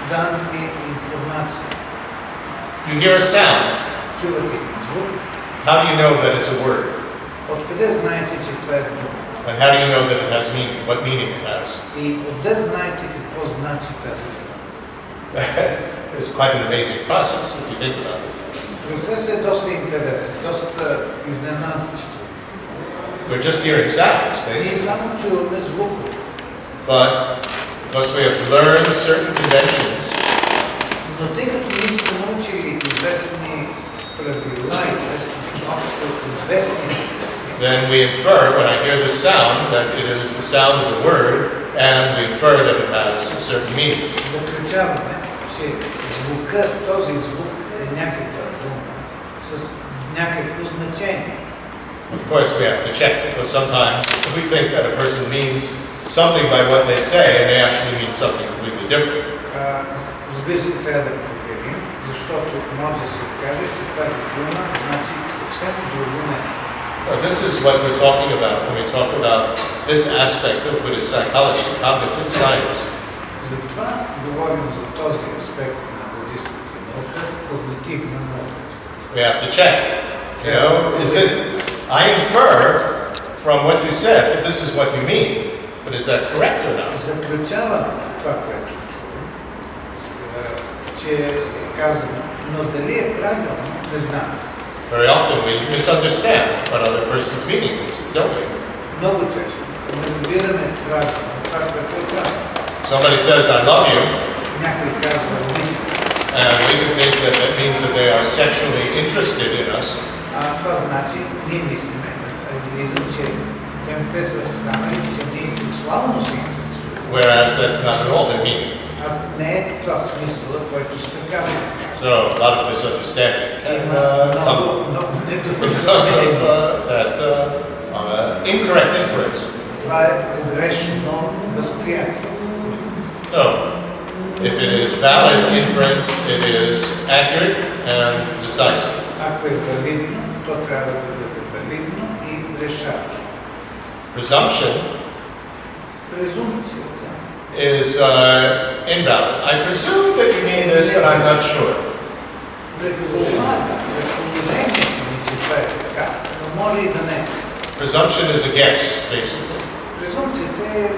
данни информация. You hear a sound. Чувате звук. How do you know that it's a word? Откъде знаете, че това е дума? And how do you know that it has meaning? What meaning it has? И откъде знаете какво значи тази дума? It's quite an amazing process if you think about it. Процесът е доста интересен, доста изненадващ. We're just hearing sounds, Ние basically. само чуваме звукове. But because we have learned certain conventions, Но тъй като ние сме научили известни правила, известни, then we infer, when I hear the sound, that it is the sound of a word, and we infer that it has a certain meaning. заключаваме, че този звук е някаква дума с някакво значение. Of course, we have to check, because sometimes we think that a person means something by what they say, and they actually mean something completely different. Разбира се, трябва да проверим, защото може да се окаже, че тази дума значи съвсем друго нещо. This is what we're talking about when we talk about this aspect of Buddhist psychology, cognitive science. Затова говорим за този аспект на буддистската наука, когнитивна наука. We have to check. You know, is this? I infer from what you said that this is what you mean, but is that correct or not? Заключавам това, което чувам, че е казано, но дали е правилно, не знам. Very often we misunderstand what other person's meaning is, don't we? Много често не разбираме правилно това, което е казано. Somebody says, I love you, Някой казва обичам, and we can think that that means that they are sexually interested in us, това значи, ние мислиме, излиза, че те са станали, че ние сексуално се интересуваме. whereas that's not at all their meaning. А не е това смисъла, който сме казали. So a lot of misunderstanding can Има come много because of недоразумение. that incorrect inference. Това е грешно възприятие. So, if it is valid inference, it is accurate and decisive. Ако е валидно, то трябва да бъде валидно и решаващо. Presumption Презумпцията is invalid. I presume that you mean this, but I'm not sure. предполага, предположението ми, че това е така, но може и да не. Presumption is a guess, basically. Презумпцията е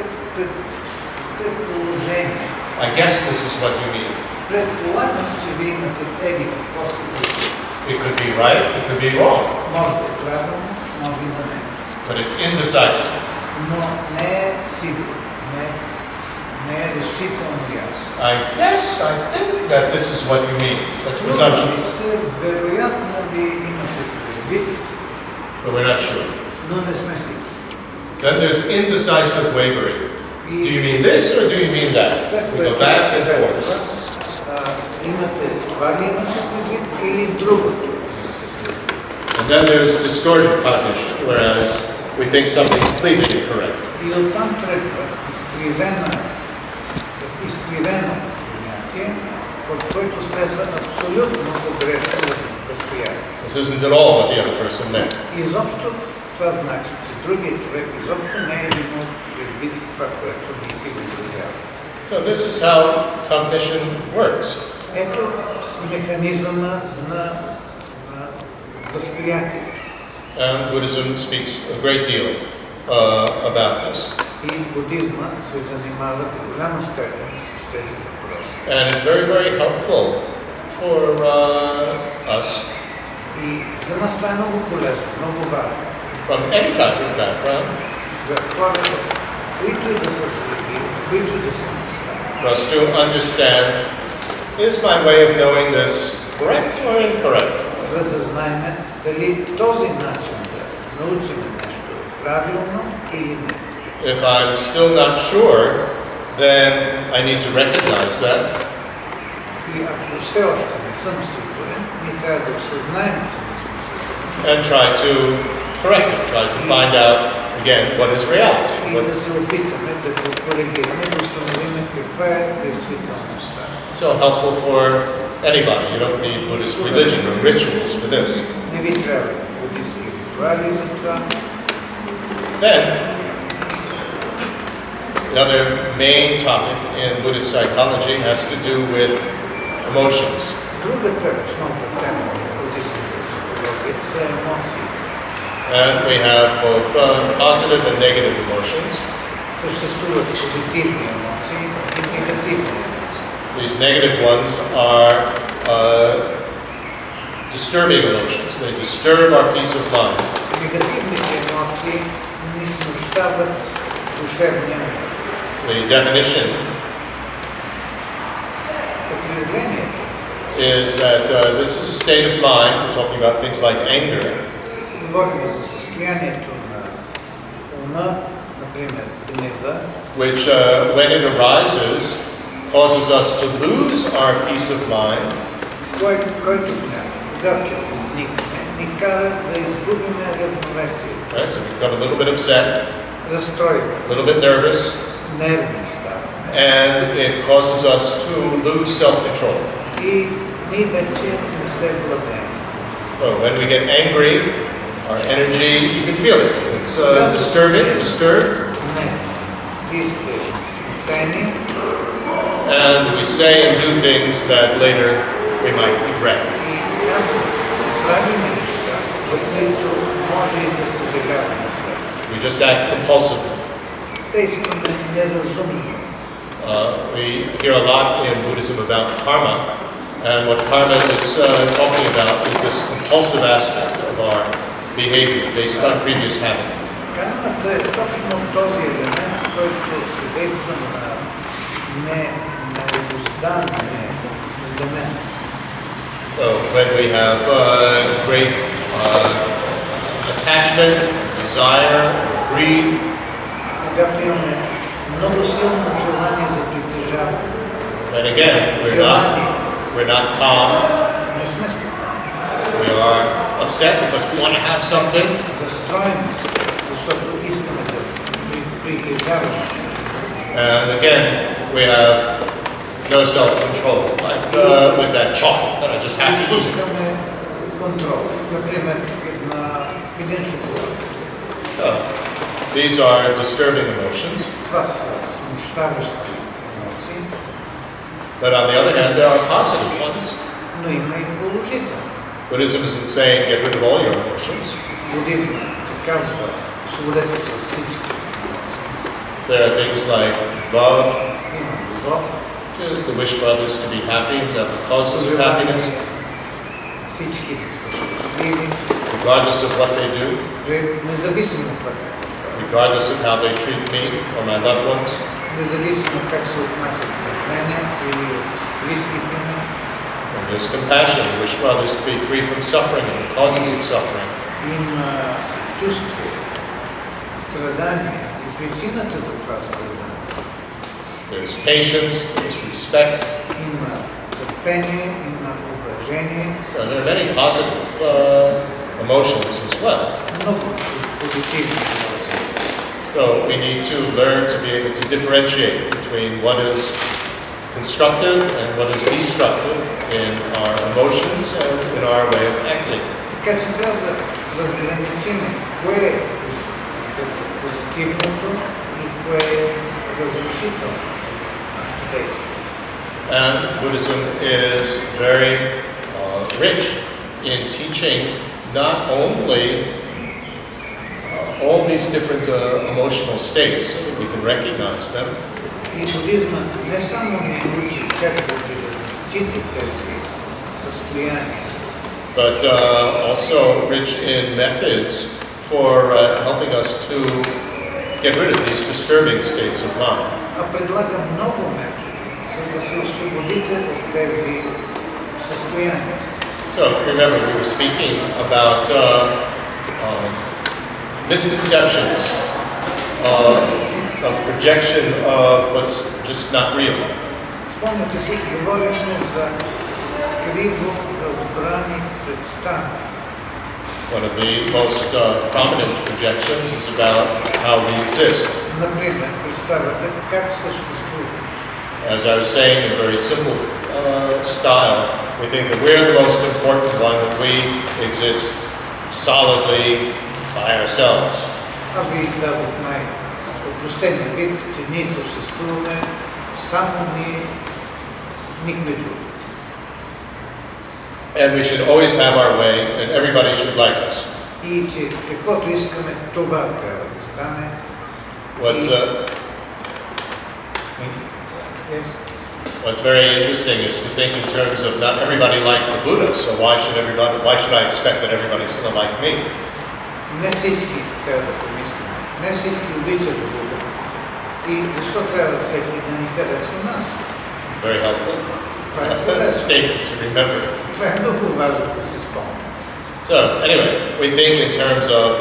предположение. I guess this is what you mean. Предполагам, че вие имате еди какво се случи. It could be right, it could be wrong, Може да е правилно, може и да не. but it's indecisive. Но не е сигурно, не е решително ясно. I think that this is what you mean. That's presumption, Вероятно ви имате предвид, but we're not sure. но не сме сигурни. Then there's indecisive wavering. Do you mean this or do you mean that? We go back and forth. Имате това ли имате предвид или другото? And then there's distorted cognition, whereas we think something completely incorrect. И оттам тръгва изкривено понятие, от което следва абсолютно погрешно възприятие. This isn't at all what the other person meant. Изобщо това значи, че другият човек изобщо не е имал предвид това, което ние си възприятие. So this is how cognition works. Ето механизъма на възприятие. And Buddhism speaks a great deal about this. И будизма се занимава до голяма степен с тези въпроси. And it's very, very helpful for us И за нас това е много полезно, много важно. from any type of background За хората, които и да са среди, които и да са места. for us to understand, is my way of knowing this correct or incorrect? За да знаем дали този начин да научим нещо е правилно или не. If I'm still not sure, then I need to recognize that И ако все още не съм сигурен, ние трябва да осъзнаем, че не сме сигурни. and try to correct it, try to find out again what is reality. И да се опитаме да го коригираме, да установим каква е действителността. So helpful for anybody. You don't need Buddhist religion or rituals for this. Не ви трябва будистки ритуали за това. Then, another main topic in Buddhist psychology has to do with emotions. Другата основна тема в будистската психология са емоции. And we have both positive and negative emotions. Съществуват позитивни емоции и негативни емоции. These negative ones are disturbing emotions. They disturb our peace of mind. Негативните емоции ни смущават душевния мир. The definition Определението is that this is a state of mind. We're talking about things like anger, говорим за състоянието на ума, например, гнева, which, when it arises, causes us to lose our peace of mind който гняв, когато изникне, ни кара да изгубим равновесието. right? So we've got a little bit upset, Разстроим, a little bit nervous, нервни ставаме. and it causes us to lose self-control. И ние вече не се владеем. Oh, when we get angry, our energy, you can feel it. It's disturbed, Не. Вие сте смутени and we say and do things that later we might regret. и казвате, правиме неща, за които може и да съжаляваме след. We just act compulsively. Действаме неразумно. We hear a lot in Buddhism about karma, and what karma is talking about is this compulsive aspect of our behavior based on previous habit. Кармата е точно този елемент, който се действа на необузданния елемент. So when we have great attachment, desire, greed, Когато имаме много силно желание за притежаване, then again we're not calm. не сме спокойни. We are upset because we want to have something, Разстроени се, защото искаме да притежаваме. and again we have no self-control, like with that chocolate that I just have to eat. Изпускаме контрол. Например, един шоколад. These are disturbing emotions, Това са смущаващи емоции, but on the other hand, there are positive ones. но има и положителни. Buddhism isn't saying get rid of all your emotions. Будизма казва, освободете се от всички емоции. There are things like love, Има любов, which is the wish for others to be happy, to have the causes of happiness, всички да са щастливи, regardless of what they do, независимо от това, regardless of how they treat me or my loved ones. независимо как се отнасят към мене или от близките ми. And there's compassion, the wish for others to be free from suffering and the causes of suffering. Има съчувствие, страдание и причината за това страдание. There's patience, there's respect. Има търпение, има уважение. There are many positive emotions as well. Много позитивни емоции. So we need to learn to be able to differentiate between what is constructive and what is destructive in our emotions and in our way of acting. Така че трябва да разграничим кое е позитивното и кое е разрушително в нашето действие. And Buddhism is very rich in teaching not only all these different emotional states so that we can recognize them, И будизма не само ни учи как да ги различите тези състояния, but also rich in methods for helping us to get rid of these disturbing states of mind. а предлага много методи, за да се освободите от тези състояния. So remember, we were speaking about misconceptions of projection of what's just not real. Спомняте си, говорихме за криво разбрани представи. One of the most prominent projections is about how we exist. Например, представата как съществува. As I was saying in very simple style, we think that we're the most important one, that we exist solidly by ourselves. Аз ви дадох най-опростения вид, че ние съществуваме само ние, никой друг. And we should always have our way, and everybody should like us. И че каквото искаме, това трябва да стане. Yes. What's very interesting is to think in terms of not everybody liked the Buddha, so why should I expect that everybody's going to like me? Не всички трябва да помислим. Не всички обичат Бога. И защо трябва всеки да ни харесва нас? Very helpful. Това е полезно. Statement to remember. Това е много важно да се спомня. So anyway, we think in terms of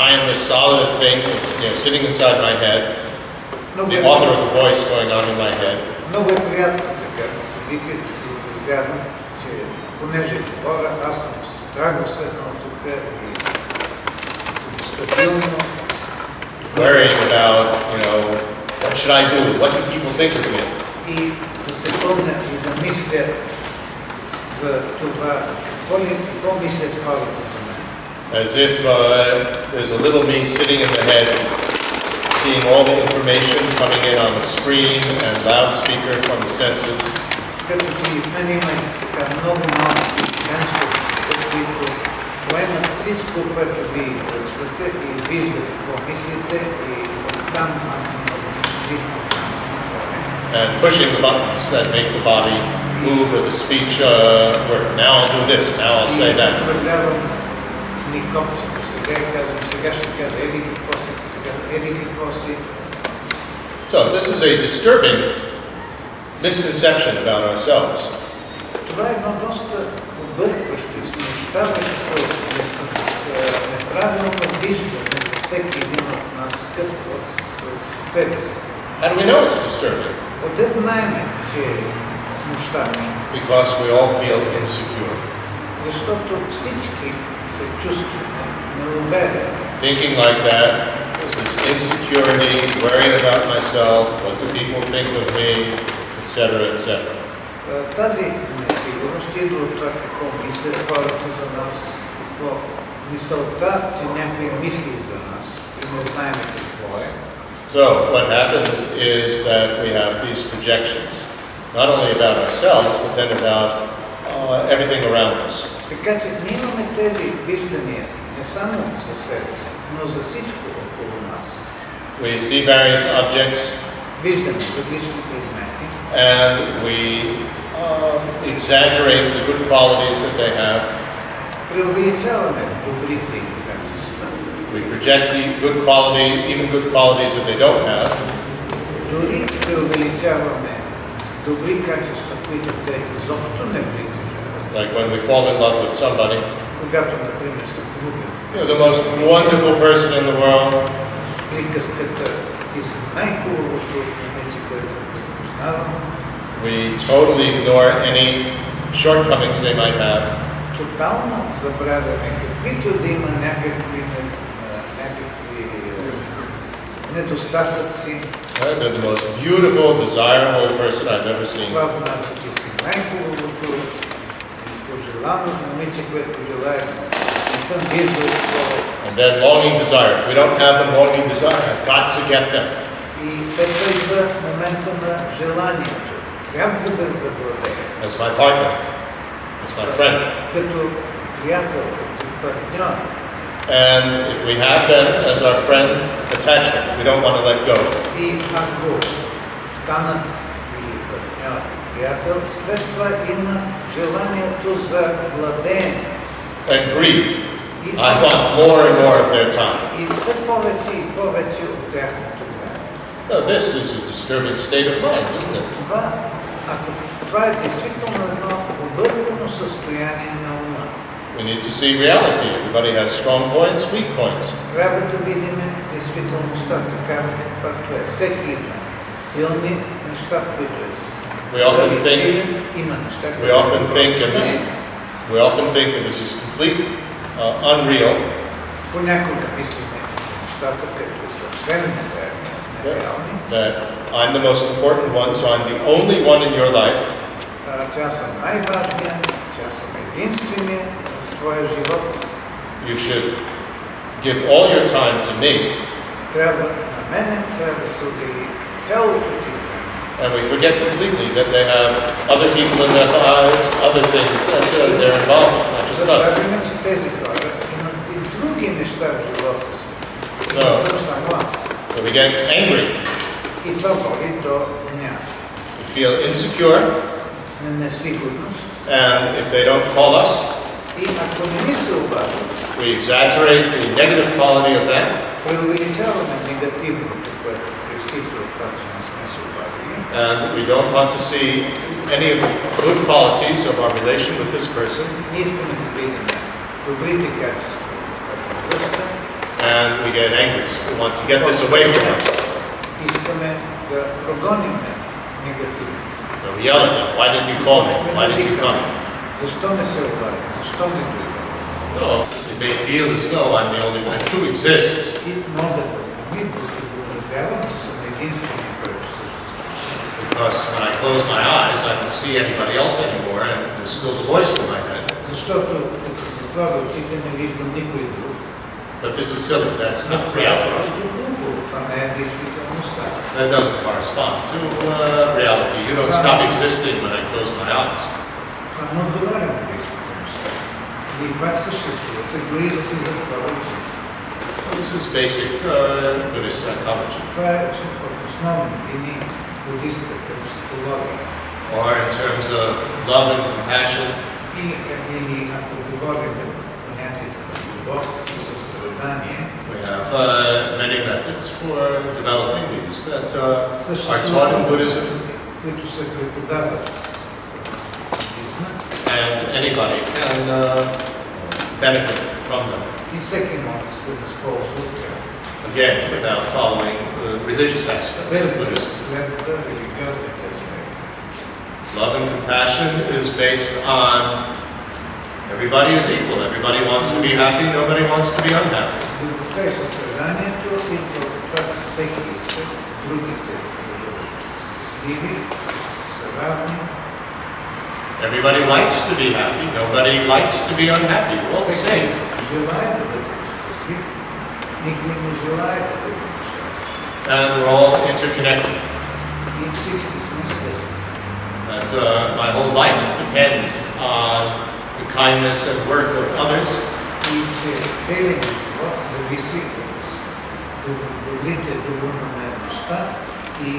I am this solid thing that's sitting inside my head, the author of the voice going on in my head. Много е приятно така да седите, да си изрядно, че понеже говоря, аз съм здраво седнал тук и стабилно. Worrying about, what should I do? What do people think of me? И да се помня и да мисля за това, какво мислят хората за мен. As if there's a little me sitting in the head, seeing all the information coming in on the screen and loudspeaker from the senses. Като че в мен има така много малки сенсори, които поемат всичко, което ви излъчвате и виждат какво мислите и оттам аз съм много щастлив и знам какво е. And pushing the buttons that make the body move or the speech work. Now I'll do this, now I'll say that. И управлявам ни копчета сега и казвам, сега ще кажа еди какво си, сега еди какво си. So this is a disturbing misconception about ourselves. Това е едно доста объркващо и смущаващо неправилно виждане за всеки един от нас какво със себе си. How do we know it's disturbing? Отде знаем, че е смущаващо. Because we all feel insecure. Защото всички се чувстваме неуверени. Thinking like that, there's this insecurity, worrying about myself, what do people think of me, etc., etc. Тази несигурност идва от това какво мислят хората за нас, какво мисълта, че някой мисли за нас и не знаем какво е. So what happens is that we have these projections, not only about ourselves, but then about everything around us. Така че ние имаме тези виждания не само за себе си, но за всичко около нас. We see various objects Виждаме различни предмети and we exaggerate the good qualities that they have. преувеличаваме добрите им качества, We project the good quality, even good qualities that they don't have. дори преувеличаваме добри качества, които те изобщо не притежават. Like when we fall in love with somebody, Когато, например, се влюбим в the most wonderful person in the world, приказката ти си най-хубавото момиче, което познавам. We totally ignore any shortcomings they might have. Тотално забравяме каквито да има някакви недостатъци. They're the most beautiful, desirable person I've ever seen. Това значи, че си най-хубавото и пожелано момиче, което желая. Не съм виждал такова. And then longing desire. If we don't have a longing desire, I've got to get them. И след това идва момента на желанието. Трябва да завладее. As my partner, as my friend. Като приятел, като партньор. And if we have them as our friend, attachment, we don't want to let go. И ако станат и партньор, приятел, след това има желанието за владеене. And greed. I want more and more of their time. И все повече и повече от тяхното време. Now, this is a disturbing state of mind, isn't it? Това е действително едно объркано състояние на ума. We need to see reality. Everybody has strong points, weak points. Трябва да видим действителността такава каквато е. Всеки има силни неща, в които е We often think, има неща, we often think that this is complete, unreal. Понякога мислиме за нещата, като съвсем нереални. That I'm the most important one, so I'm the only one in your life. Че аз съм най-важният, че аз съм единственият в твоя живот. You should give all your time to me. Трябва на мене, трябва да се отдели цялото ти време. And we forget completely that they have other people in their lives, other things that they're involved in, not just us. Забравяме, че тези хора имат и други неща в живота си. Не съм само аз. So we get angry. И това води до гняв. We feel insecure. На несигурност. And if they don't call us, И ако не ми се обадят, we exaggerate the negative quality of that. преувеличаваме негативното, което проистича от това, че не сме се обадили. And we don't want to see any of the good qualities of our relation with this person. Не искаме да видим добрите качества в тази връзка. And we get angry. So we want to get this away from us. Искаме да прогоним негативно. So we yell at them. Why didn't you call me? Why didn't you come? Защо не се обади? Защо не дойде? No, it may feel as though I'm the only one who exists. И мога да помня да се въобразявам, че съм единственият, който съществува. Because when I close my eyes, I don't see anybody else anymore, and there's still the voice in my head. Защото като затваря очите не виждам никой друг. But this is silly. That's not reality. Това не е действителността. That doesn't correspond to reality. You don't stop existing when I close my eyes. Това не отговаря на действителността. И пак съществувате, дори да си затваря очите. This is basic Buddhist psychology. Това е в основни линии буддистската психология. Or in terms of love and compassion. Или ако говорим в понятието на любов и състрадание, We have many methods for developing these that are taught in Buddhism. които се преподават в буддизма. And anybody can benefit from them. И всеки може да се възползва от тях. Again, without following the religious aspects Без of да Buddhism. следва религиозните аспекти. Love and compassion is based on everybody is equal. Everybody wants to be happy. Nobody wants to be unhappy. Любовта и състраданието идва от това, че всеки иска другите да бъдат щастливи, са равни. Everybody likes to be happy. Nobody likes to be unhappy. We're all the same. Желая да бъде щастлив, никой не желая да бъде щастлив. And we're all interconnected. И всички сме свързани. That my whole life depends on the kindness and work of others. И че целият ми живот зависи от добрите, добронамереността и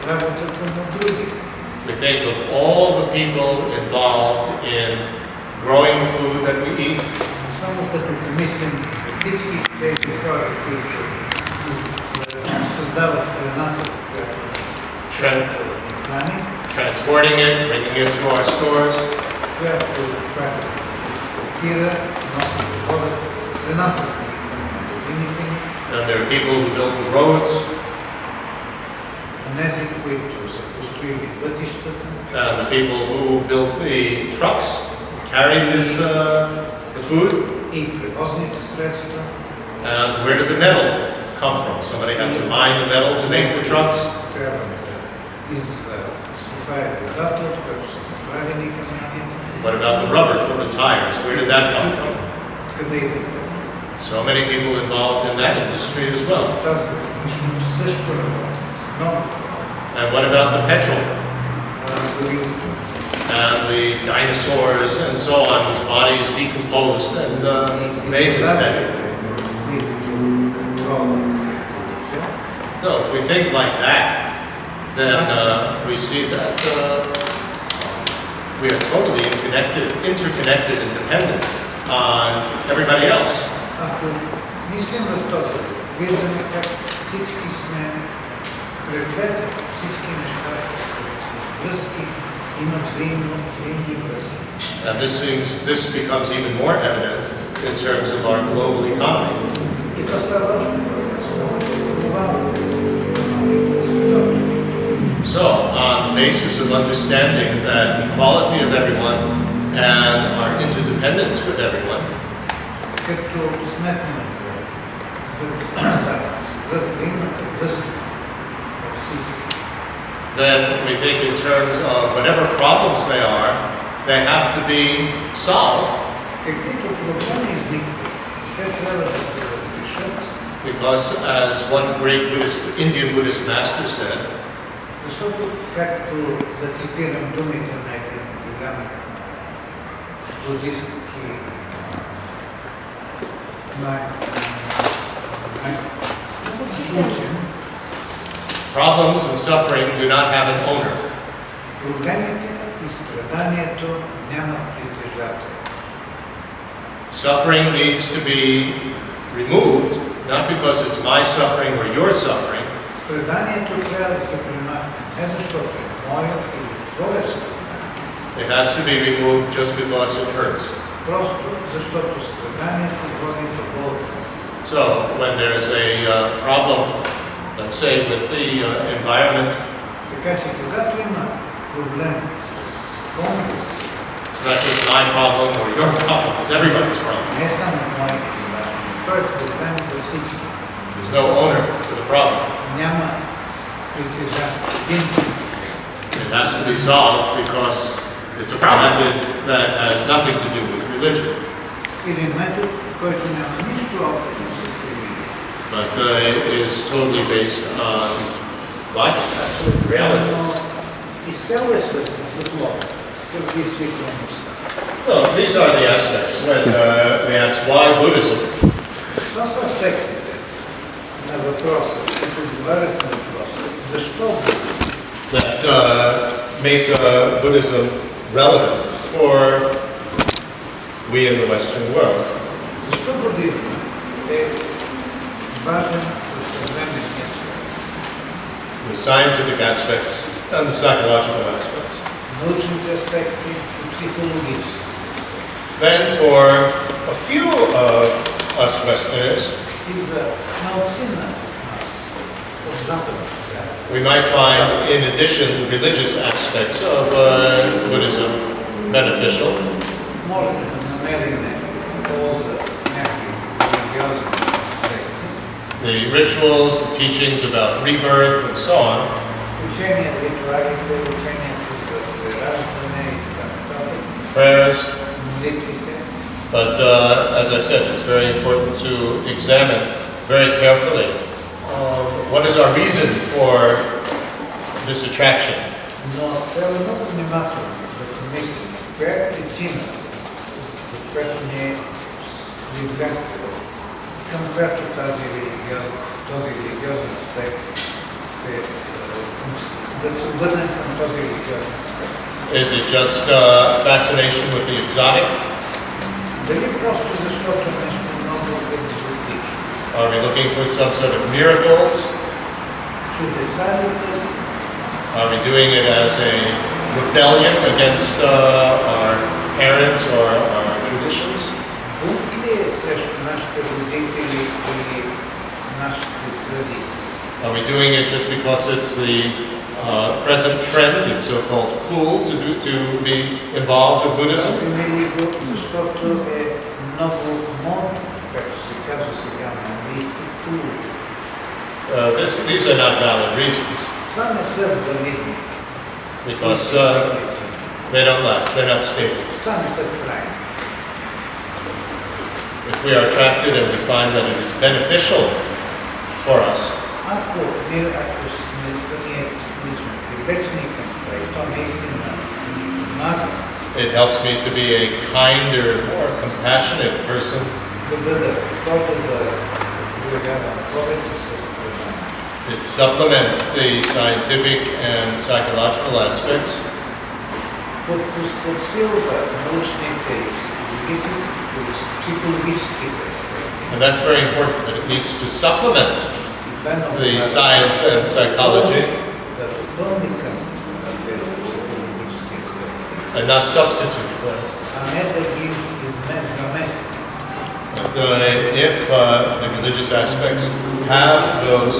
работата на другите. We think of all the people involved in growing the food that we eat. Само като помислим за всички тези хора, които създават храната, която храни, transporting it, bringing it to our stores. която транспортира, носи до хората, пренасят в магазините ни. And there are people who built the roads, онези, които са построили пътищата, and the people who built the trucks, carried the food. и превозните средства. And where did the metal come from? Somebody had to mine the metal to make the trucks. Трябва да изкопае водата, от която са направени камъните. What about the rubber for the tires? Where did that come from? Къде идва? So many people involved in that industry as well. Тази също работи. Но And what about the petrol? горивото, And the dinosaurs and so on, whose bodies decomposed and made this petrol. No, if we think like that, then we see that we are totally interconnected and dependent on everybody else. Ако мислим в този, виждаме как всички сме преплетени, всички неща са връзки, има взаимни връзки. And this becomes even more evident in terms of our global economy. И това става още по-ясно. Глобално. So, on the basis of understanding that equality of everyone and our interdependence with everyone, Като сметнем за взаимната връзка от всички, then we think in terms of whatever problems they have to be solved, каквито проблеми изникват, те трябва да се разрешат, because as one great Indian Buddhist master said, защото, както да цитирам думите на един голям буддистки учен, problems and suffering do not have an owner. проблемите и страданието нямат притежател. Suffering needs to be removed, not because it's my suffering or your suffering, Страданието трябва да се премахне, не защото е моя или твоя страдание, it has to be removed just because it hurts. просто защото страданието води до болка. So, when there's a problem, let's say with the environment, Така че когато има проблем с болната си, it's not just my problem or your problem, it's everybody's problem. не е само моите проблеми, той е проблем за всички. There's no owner to the problem. Няма притежател. It has to be solved because it's a method that has nothing to do with religion, Един метод, който няма нищо общо с религия. but it is totally based on logic, actually, reality. Но изцяло е свързано с логика, с действителността. Well, these are the aspects. When we ask why Buddhism, Това са аспектите на въпроса, които отговарят на въпроса. Защо Буддизъм? that make Buddhism relevant for we in the Western world. Защо буддизъм е важен за съвременния свят? The scientific aspects and the psychological aspects. Научните аспекти и психологически. Then for a few of us Westerners, И за малцина нас от западния свят. we might find, in addition, religious aspects of Buddhism beneficial. Можем да намерим полза в някакви религиозни аспекти. The rituals, the teachings about rebirth, and so on. Учения, ритуалите, ученията за прераждане и така нататък. Prayers. Молитвите. But as I said, it's very important to examine very carefully what is our reason for this attraction. Но трябва много внимателно да помислим коя е причината, за която ние влияхме, към която този религиозен аспект да се обърнем към този религиозен аспект. Is it just fascination with the exotic? Дали просто защото нещо много екзотично? Are we looking for some sort of miracles? Чудеса ли търсим? Are we doing it as a rebellion against our parents or our traditions? Бунт ли е срещу нашите родители или нашите традиции. Are we doing it just because it's the present trend? It's so-called cool to be involved with Buddhism. Правим ли го, защото е много модно, както се казва сега на английски, cool. These are not valid reasons Това не са валидни. because they don't last. They're not stable. Това не са трайни. If we are attracted and we find that it is beneficial for us, Ако ние сме привлечени към това и то наистина ни помага it helps me to be a kinder, more compassionate person. да бъда по-добър, да проявявам повече състрадание. It supplements the scientific and psychological aspects. Подсилва научните и психологическите аспекти. And that's very important, that it needs to supplement И това е много the важно. science and psychology Да допълни към тези психологически аспекти, and not substitute for it. а не да ги замести. But if the religious aspects have those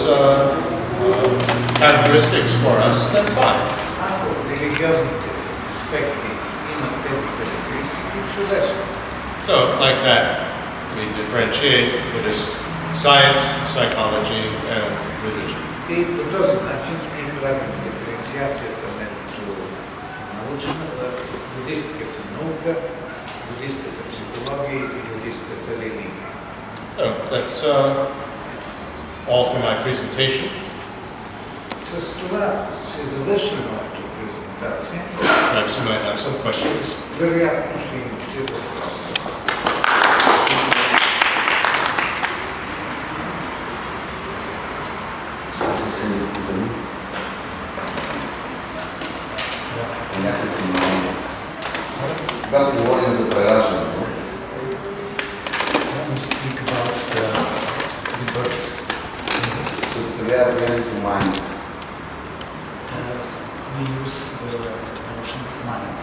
characteristics for us, then fine. Ако религиозните аспекти имат тези характеристики, чудесно. So, like that, we differentiate Buddhist science, psychology, and religion. И по този начин ние правим диференциацията между буддистката наука, буддистката психология и буддистката религия. So, that's all for my presentation. С това ще завършим моята презентация. Perhaps you might have some questions. Вероятно ще имате въпроси. Аз искам да питам някакви момент. Когато говорим за прераждането, When we speak about rebirth, се употребява времето mind. we use the notion of mind.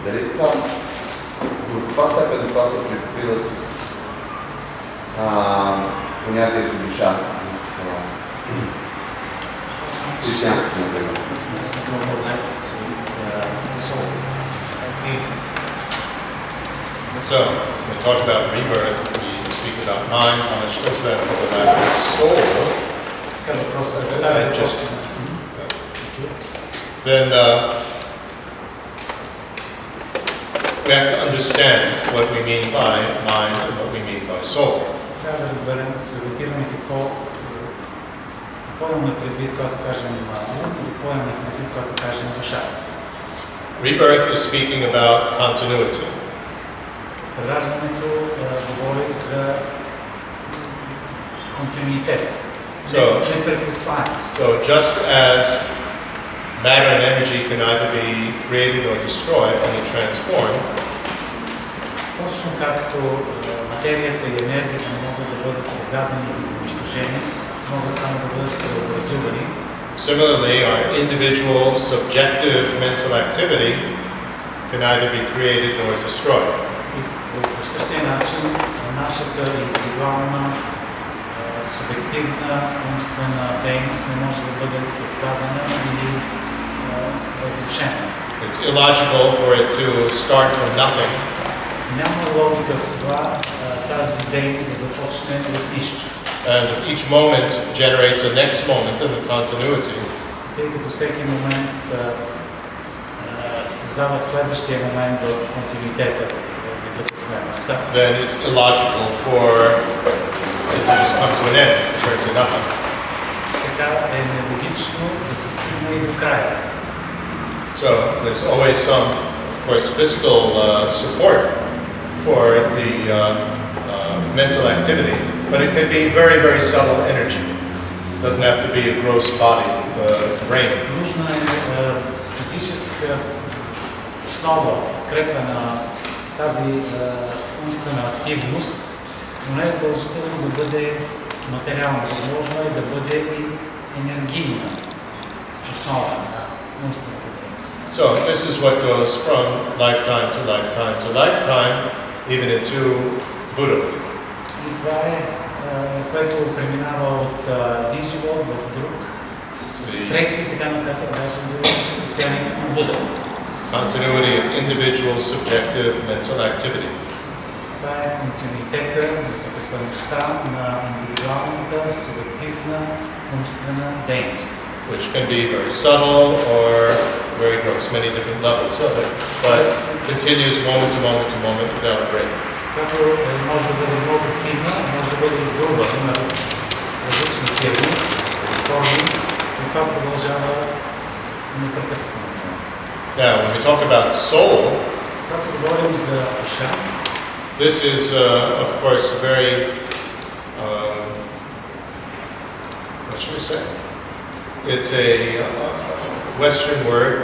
Дали това, до каква степен това се припокрива с понятието душа в християнството, например? So, when we talk about rebirth, we speak about mind. How much does that overlap with soul? Then we have to understand what we mean by mind and what we mean by soul. Трябва да разберем, да се ориентираме какво имаме предвид, когато кажем mind, и какво имаме предвид, когато кажем душа. Rebirth is speaking about continuity. Прераждането говори за континуитет, непрекъсваемост. So just as matter and energy can either be created or destroyed, only transformed, Точно както материята и енергията не могат да бъдат създадени и унищожени, могат само да бъдат преобразувани. similarly, our individual subjective mental activity can either be created or destroyed. И по същия начин нашата индивидуална, субективна, умствена дейност не може да бъде създадена или разрушена. It's illogical for it to start from nothing Няма логика в това тази дейност да започне от нищо. and if each moment generates a next moment in the continuity, Тъй като всеки момент създава следващия момент в континуитета, в непрекъсваемостта. then it's illogical for it to just come to an end, turn to nothing. Така е нелогично да се стигне и до края. So there's always some, of course, physical support for the mental activity, but it can be very, very subtle energy. It doesn't have to be a gross body, the brain. Нужна е физическа основа, подкрепа на тази умствена активност, но не е задължително да бъде материална. Възможно е да бъде и енергийна основа на умствената дейност. So this is what goes from lifetime to lifetime to lifetime, even into Buddha. И това е което преминава от един живот в друг, трети и така нататък, даже до състоянието на Буда. Continuity of individual subjective mental activity. Това е континуитета, непрекъсваността на индивидуалната, субективна, умствена дейност. Which can be very subtle or very gross, many different levels of it, but continues moment to moment to moment without a break. Която може да бъде много финна, може да бъде груба, има различни фирми, форми, и това продължава непрекъснато. Now, when we talk about soul, когато говорим за душа, this is, of course, very, what should we say? It's a Western word.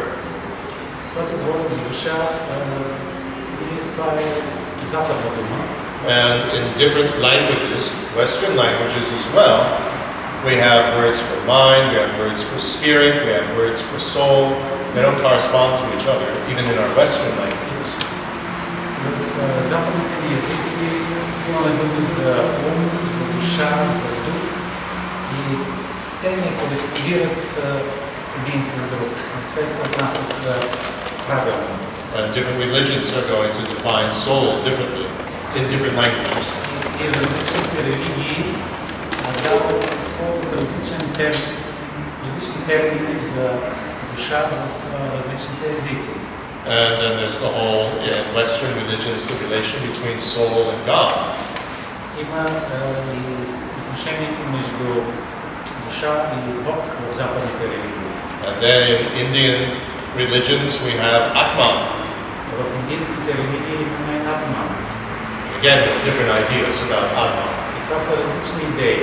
Когато говорим за душа, това е западна дума. And in different languages, Western languages as well, we have words for mind, we have words for spirit, we have words for soul. They don't correspond to each other, even in our Western languages. В западните ни езици имаме думи за ум, за душа, за дух и те не кореспондират един с друг, не се съотнасят правилно. And different religions are going to define soul differently in different languages. И различните религии използват различни термини за душа в различните езици. And then there's the whole, in Western religions, the relation between soul and God. Има и отношението между душа и Бог в западните религии. And then in Indian religions we have Atman. В индийските религии имаме Атман. Again, different ideas about Atman. И това са различни идеи.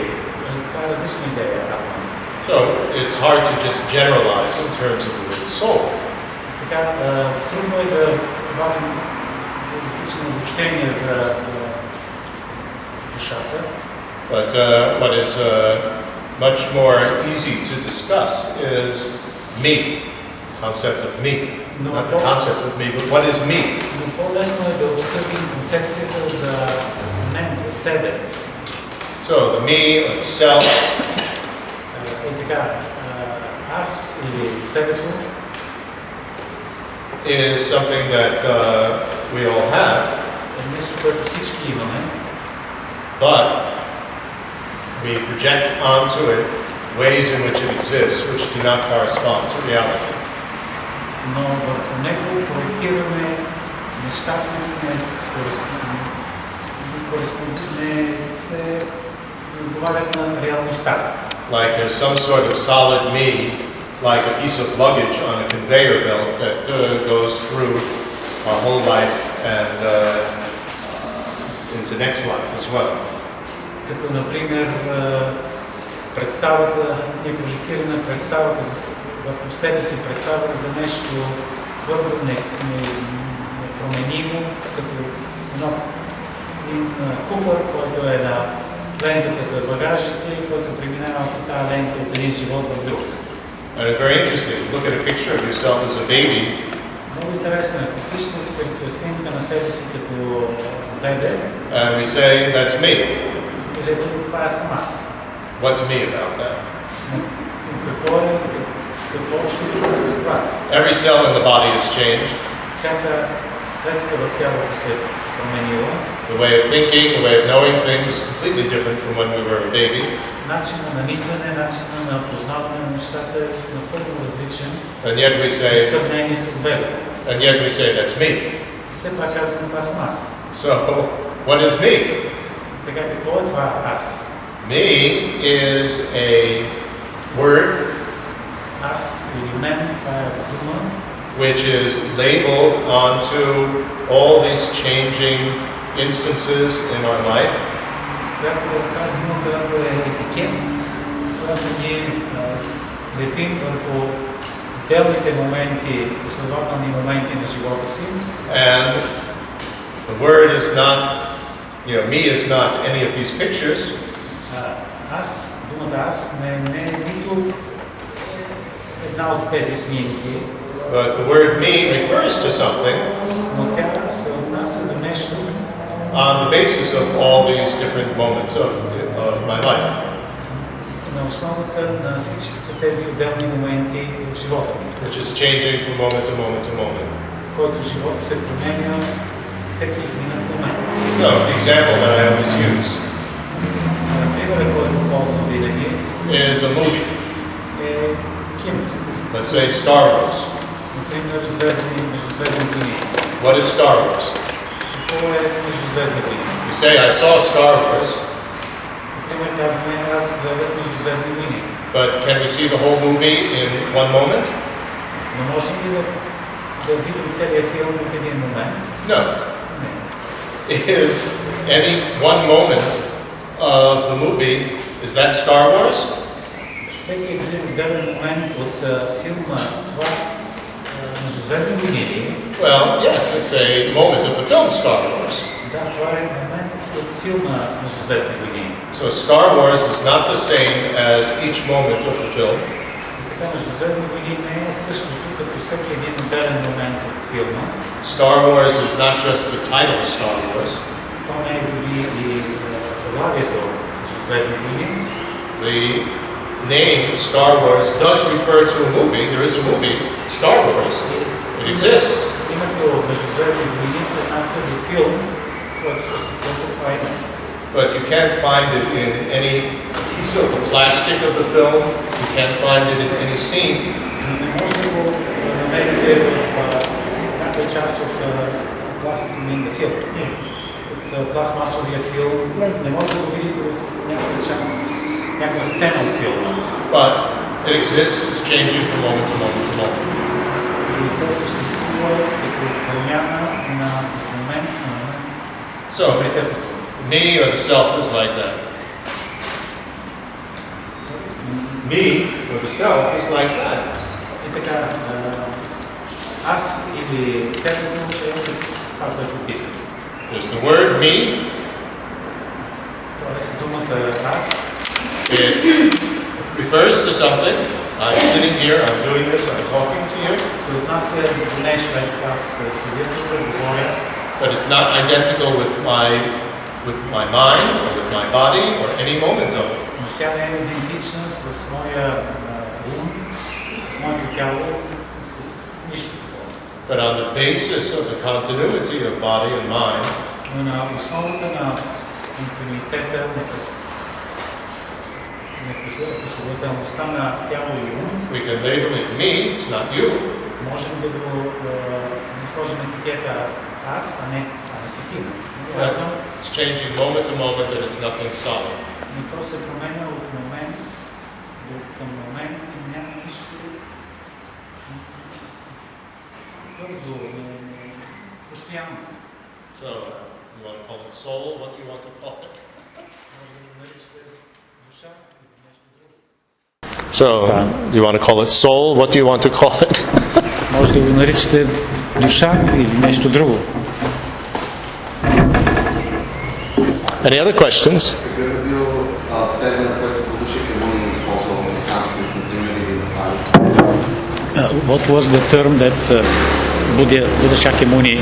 Това е различна идея Атман. So it's hard to just generalize in terms of the word soul. Така, трудно е да правим различни обобщения за душата. But what is much more easy to discuss is me, concept of me. Not the concept of me, but what is me? Но по-лесно е да обсъдим концепцията за мен, за себе. So the me of self. И така, аз или себето is something that we all have, е нещо, което всички имаме, but we project onto it ways in which it exists which do not correspond to reality. но върху него проектираме неща, които не се отговарят на реалността. Like there's some sort of solid me, like a piece of luggage on a conveyor belt that goes through our whole life and into next life as well. Като, например, представата, ние прожектираме представата върху себе си, представата за нещо твърдо непроменимо, като един куфър, който е на лентата за багажите и който преминава по тази лента от един живот в друг. And it's very interesting. Look at a picture of yourself as a baby. Много интересно е. Вижте снимка на себе си като бебе. And we say, that's me. Кажете, това съм аз. What's me about that? Какво общо има с това? Every cell in the body has changed. Всяка клетка в тялото се е променила. The way of thinking, the way of knowing things is completely different from when we were a baby. Начинът на мислене, начинът на познаване на нещата е напълно различен And yet we в say, сравнение с бебето. and yet we say, that's me. И все пак казваме, това съм аз. So, what is me? Така, какво е това аз? Me is a word Аз или мен, това е дума, which is labeled onto all these changing instances in our life. която е тази дума, която е етикет, която ние лепим върху отделните моменти, последователни моменти на живота си. And the word is not, me is not any of these pictures. Аз, думата аз не е нито една от тези снимки. But the word me refers to something Но тя се отнася до нещо, on the basis of all these different moments of my life. На основата на всичките тези отделни моменти в живота ми, Which is changing from moment to moment to moment. който живот се променя с всеки изминат момент. No, the example that I always use Примерът, който ползвам винаги, is a movie. е киното. Let's say Star Wars. Например, Междузвездни войни. What is Star Wars? Какво е Междузвездни войни? We say, I saw Star Wars, Например, казваме, аз гледах Междузвездни войни. but can we see the whole movie in one moment? Но можем ли да видим целият филм в един момент? No. Не. Is any one moment of the movie, is that Star Wars? Всеки един отделен момент от филма, това Междузвездни войни ли? Well, yes, it's a moment of the film Star Wars. Да, това е момент от филма Междузвездни войни. So Star Wars is not the same as each moment of the film. И така, Междузвездни войни не е същото като всеки един отделен момент от филма. Star Wars is not just the title Star Wars. То не е дори и заглавието Междузвездни войни. The name Star Wars does refer to a movie. There is a movie, Star Wars. It exists. Името Междузвездни войни се отнася до филм, който съществува това име. But you can't find it in any piece of the plastic of the film. You can't find it in any scene. Не може да го намерите в някаква част от пластика на филм. От пластмасовия филм не може да го видите в някаква част, някаква сцена от филма. But it exists, it's changing from moment to moment to moment. И то съществува като промяна на момент на момент. So, me or the self is like that. Me or the self is like that. И така, аз или седмото е това, което писам. There's the word me. Тоест думата аз It refers to something. I'm sitting here, I'm doing this, I'm talking to you. се отнася до нещо, аз седя тук, говоря, But it's not identical with my mind or with my body or any moment of it. но тя не е идентична с моя ум, с моето тяло, с нищо такова. But on the basis of the continuity of body and mind, Но на основата на континуитета, на последователността на тяло и ум, we can label it me, it's not you. можем да го сложим етикета аз, а не си ти. Аз съм. It's changing moment to moment and it's nothing solid. Но то се променя от момент към момент и няма нищо твърдо, постоянно. So, you want to call it soul? What do you want to call it? Може да го наричате душа или нещо друго. So, you want to call it soul? What do you want to call it? Може да го наричате душа или нещо друго. Any other questions? Какъв е бил терминът, който Буддишт е използвал на санскрит, например, или на пали? What was the term that Buddha Shakyamuni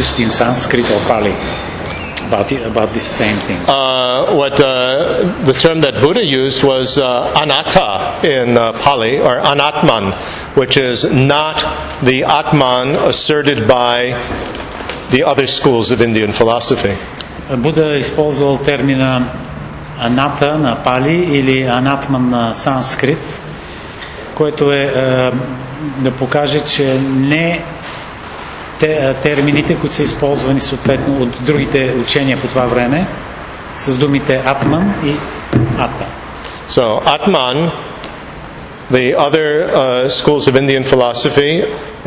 used in Sanskrit or Pali about this same thing? The term that Buddha used was anatta in Pali, or anatman, which is not the atman asserted by the other schools of Indian philosophy. Буда използвал термина аната на Пали или анатман на санскрит, което е да покаже, че не термините, които са използвани съответно от другите учения по това време, с думите атман и ата. So, atman, the other schools of Indian philosophy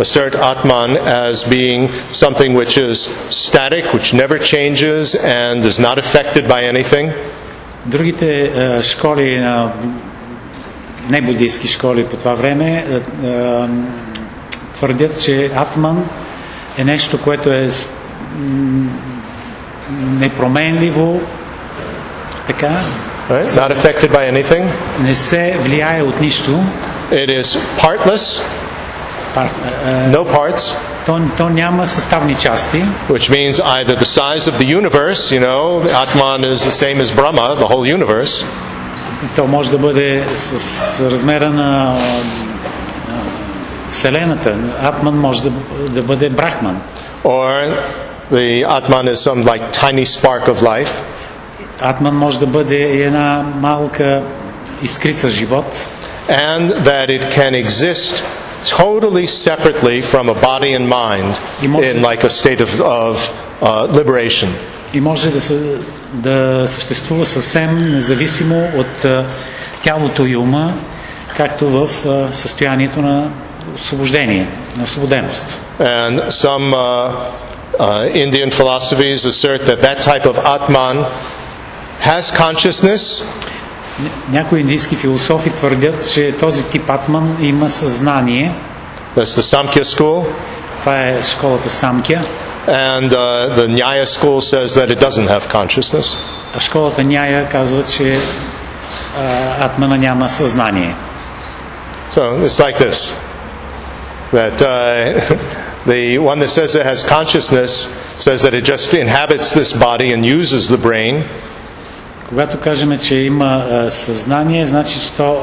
assert atman as being something which is static, which never changes and is not affected by anything. Другите школи, небуддийски школи по това време, твърдят, че атман е нещо, което е непроменливо, така, Right? Not affected by anything. не се влияе от нищо. It is partless, no parts, То няма съставни части. Which means either the size of the universe, Atman is the same as Brahma, the whole universe. То може да бъде с размера на Вселената. Атман може да бъде Брахман. Or the Atman is some like tiny spark of life. Атман може да бъде една малка искрица живот. And that it can exist totally separately from a body and mind in like a state of liberation. И може да съществува съвсем независимо от тялото и ума, както в състоянието на освобождение, на освободеност. And some Indian philosophies assert that type of Atman has consciousness. Някои индийски философи твърдят, че този тип Атман има съзнание. That's the Samkhya school. Това е школата Самкя. And the Nyaya school says that it doesn't have consciousness. А школата Няя казва, че Атмана няма съзнание. So it's like this. That the one that says it has consciousness says that it just inhabits this body and uses the brain. Когато кажем, че има съзнание, значи, че то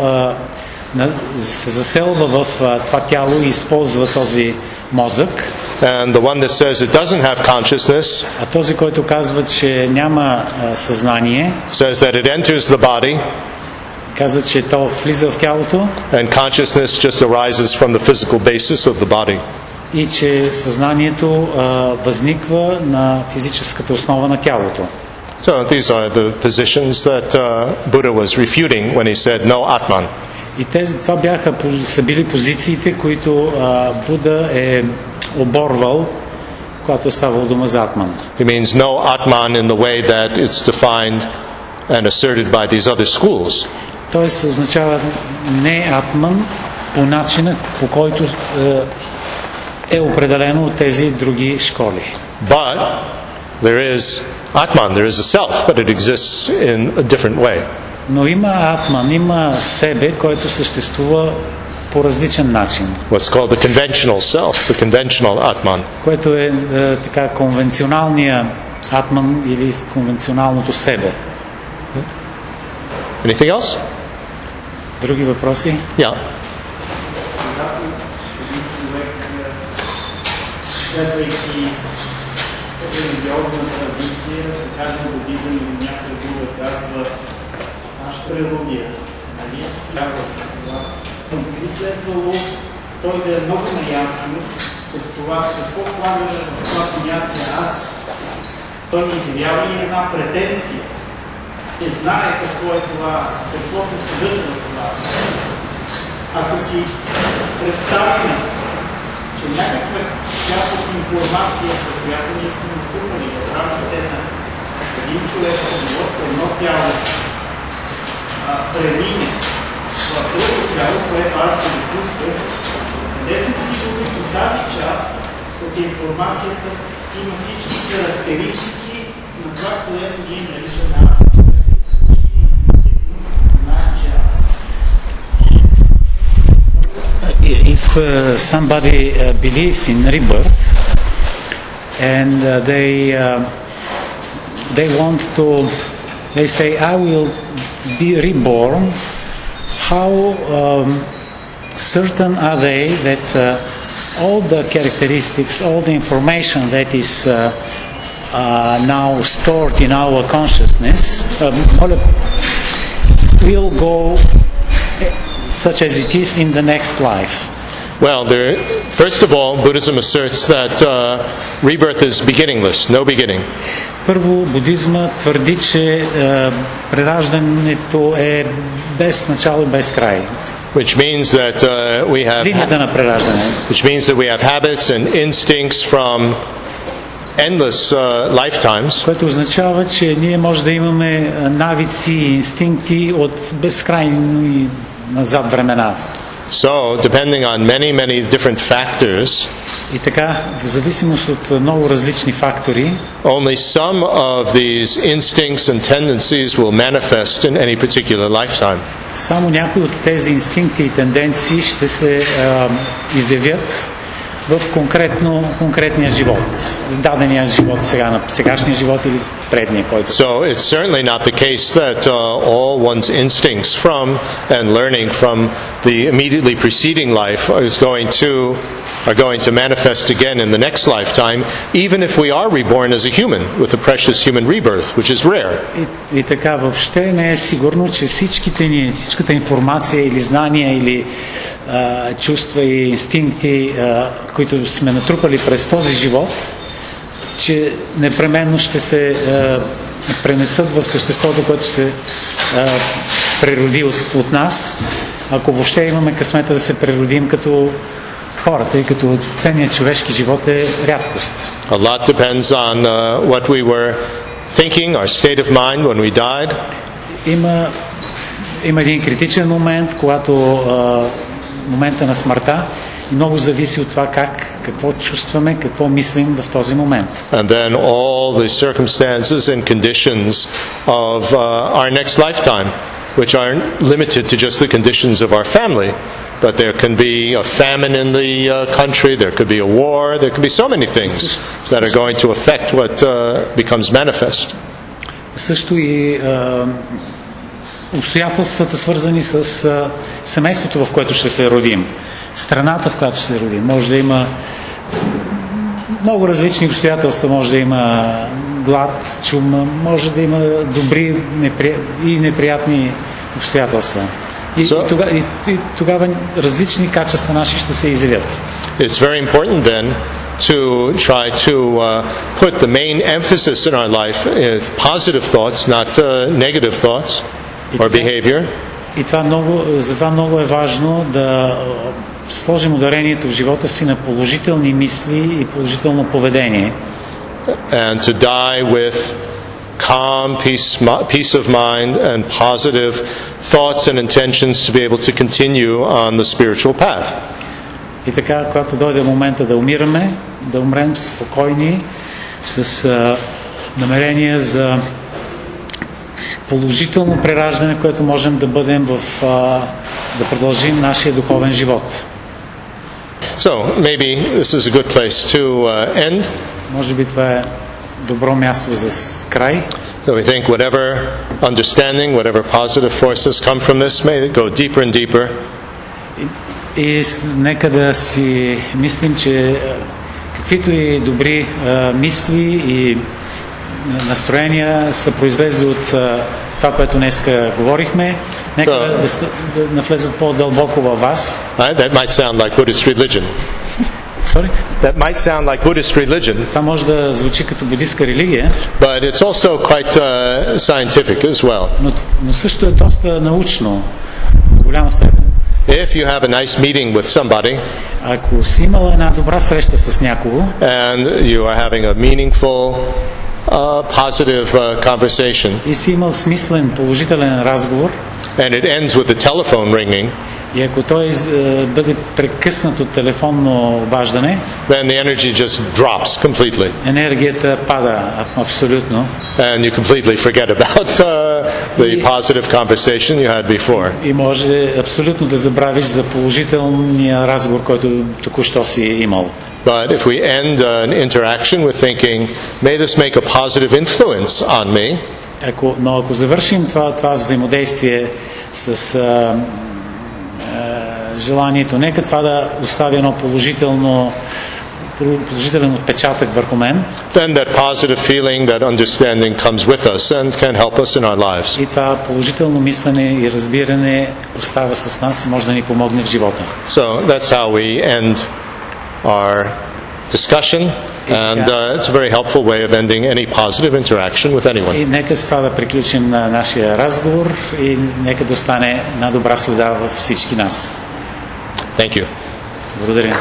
се заселва в това тяло и използва този мозък. And the one that says it doesn't have consciousness, а този, който казва, че няма съзнание, says that it enters the body, казва, че то влиза в тялото, and consciousness just arises from the physical basis of the body. И че съзнанието възниква на физическата основа на тялото. So these are the positions that Buddha was refuting when he said no Atman. И това са били позициите, които Буда е оборвал, когато е ставало дума за Атман. He means no Atman in the way that it's defined and asserted by these other schools. Тоест означава не Атман по начина, по който е определено от тези други школи. But there is Atman, there is a self, but it exists in a different way. Но има Атман, има себе, който съществува по различен начин. What's called the conventional self, the conventional Atman. Което е така конвенционалния Атман или конвенционалното себе. Anything else? Други въпроси? Yeah. Следвайки религиозна традиция, да кажем будизъм или някаква друга казва нашата религия, нали? Би следвало той да е много наясно с това какво вкладва в това понятие аз. Той не изявява ли една претенция? Те знае какво е това аз, какво се съдържа в това аз. Ако си представим, че някаква част от информацията, която ние сме натрупали в рамките на един човешки живот, едно тяло премине в друго тяло, което аз се допусках, къде сме сигурни, че тази част от информацията има всички характеристики на това, което ние наричаме аз. If somebody believes in rebirth and they want to, they say, I will be reborn, how certain are they that all the characteristics, all the information that is now stored in our consciousness will go such as it is in the next life? Well, first of all, Buddhism asserts that rebirth is beginningless, no beginning. Първо, будизма твърди, че прераждането е без начало и без край. Which means that we have линията на прераждане. Which means that we have habits and instincts from endless lifetimes. Което означава, че ние може да имаме навици и инстинкти от безкрайни назад времена. So, depending on many different factors, и така, в зависимост от много различни фактори, only some of these instincts and tendencies will manifest in any particular lifetime. Само някои от тези инстинкти и тенденции ще се изявят в конкретния живот, дадения живот сега, на сегашния живот или в предния, който. So it's certainly not the case that all one's instincts from and learning from the immediately preceding life are going to manifest again in the next lifetime, even if we are reborn as a human with a precious human rebirth, which is rare. И така въобще не е сигурно, че всичката информация или знания или чувства и инстинкти, които сме натрупали през този живот, че непременно ще се пренесат в съществото, което се прероди от нас, ако въобще имаме късмета да се преродим като хората и като ценният човешки живот е рядкост. A lot depends on what we were thinking, our state of mind when we died. Има един критичен момент, когато момента на смъртта, и много зависи от това какво чувстваме, какво мислим в този момент. And then all the circumstances and conditions of our next lifetime, which aren't limited to just the conditions of our family, but there can be a famine in the country, there could be a war, there could be so many things that are going to affect what becomes manifest. Също и обстоятелствата, свързани с семейството, в което ще се родим, страната, в която ще се родим. Може да има много различни обстоятелства, може да има глад, чума, може да има добри и неприятни обстоятелства. И тогава различни качества наши ще се изявят. It's very important then to try to put the main emphasis in our life in positive thoughts, not negative thoughts or behavior. И затова много е важно да сложим ударението в живота си на положителни мисли и положително поведение. And to die with calm, peace of mind and positive thoughts and intentions to be able to continue on the spiritual path. И така, когато дойде момента да умрем спокойни, с намерение за положително прераждане, което можем да бъдем да продължим нашия духовен живот. So maybe this is a good place to end. Може би това е добро място за край. So we think whatever understanding, whatever positive forces come from this, may it go deeper and deeper. И нека да си мислим, че каквито и добри мисли и настроения са произлезли от това, което днеска говорихме, нека да навлезат по-дълбоко във вас. That might sound like Buddhist religion. Sorry? That might sound like Buddhist religion. Това може да звучи като будистка религия. But it's also quite scientific as well. Но също е доста научно, в голяма степен. If you have a nice meeting with somebody, ако си имала една добра среща с някого, and you are having a meaningful, positive conversation, и си имал смислен, положителен разговор, and it ends with the telephone ringing, и ако той бъде прекъснат от телефонно обаждане, then the energy just drops completely. Енергията пада абсолютно. And you completely forget about the positive conversation you had before. И може абсолютно да забравиш за положителния разговор, който току-що си имал. But if we end an interaction with thinking, may this make a positive influence on me? Но ако завършим това взаимодействие с желанието, нека това да остави едно положителен отпечатък върху мен. Then that positive feeling, that understanding comes with us and can help us in our lives. И това положително мислене и разбиране остава с нас и може да ни помогне в живота. So that's how we end our discussion, and it's a very helpful way of ending any positive interaction with anyone. И нека с това да приключим на нашия разговор и нека да остане една добра следа във всички нас. Thank you. Благодаря.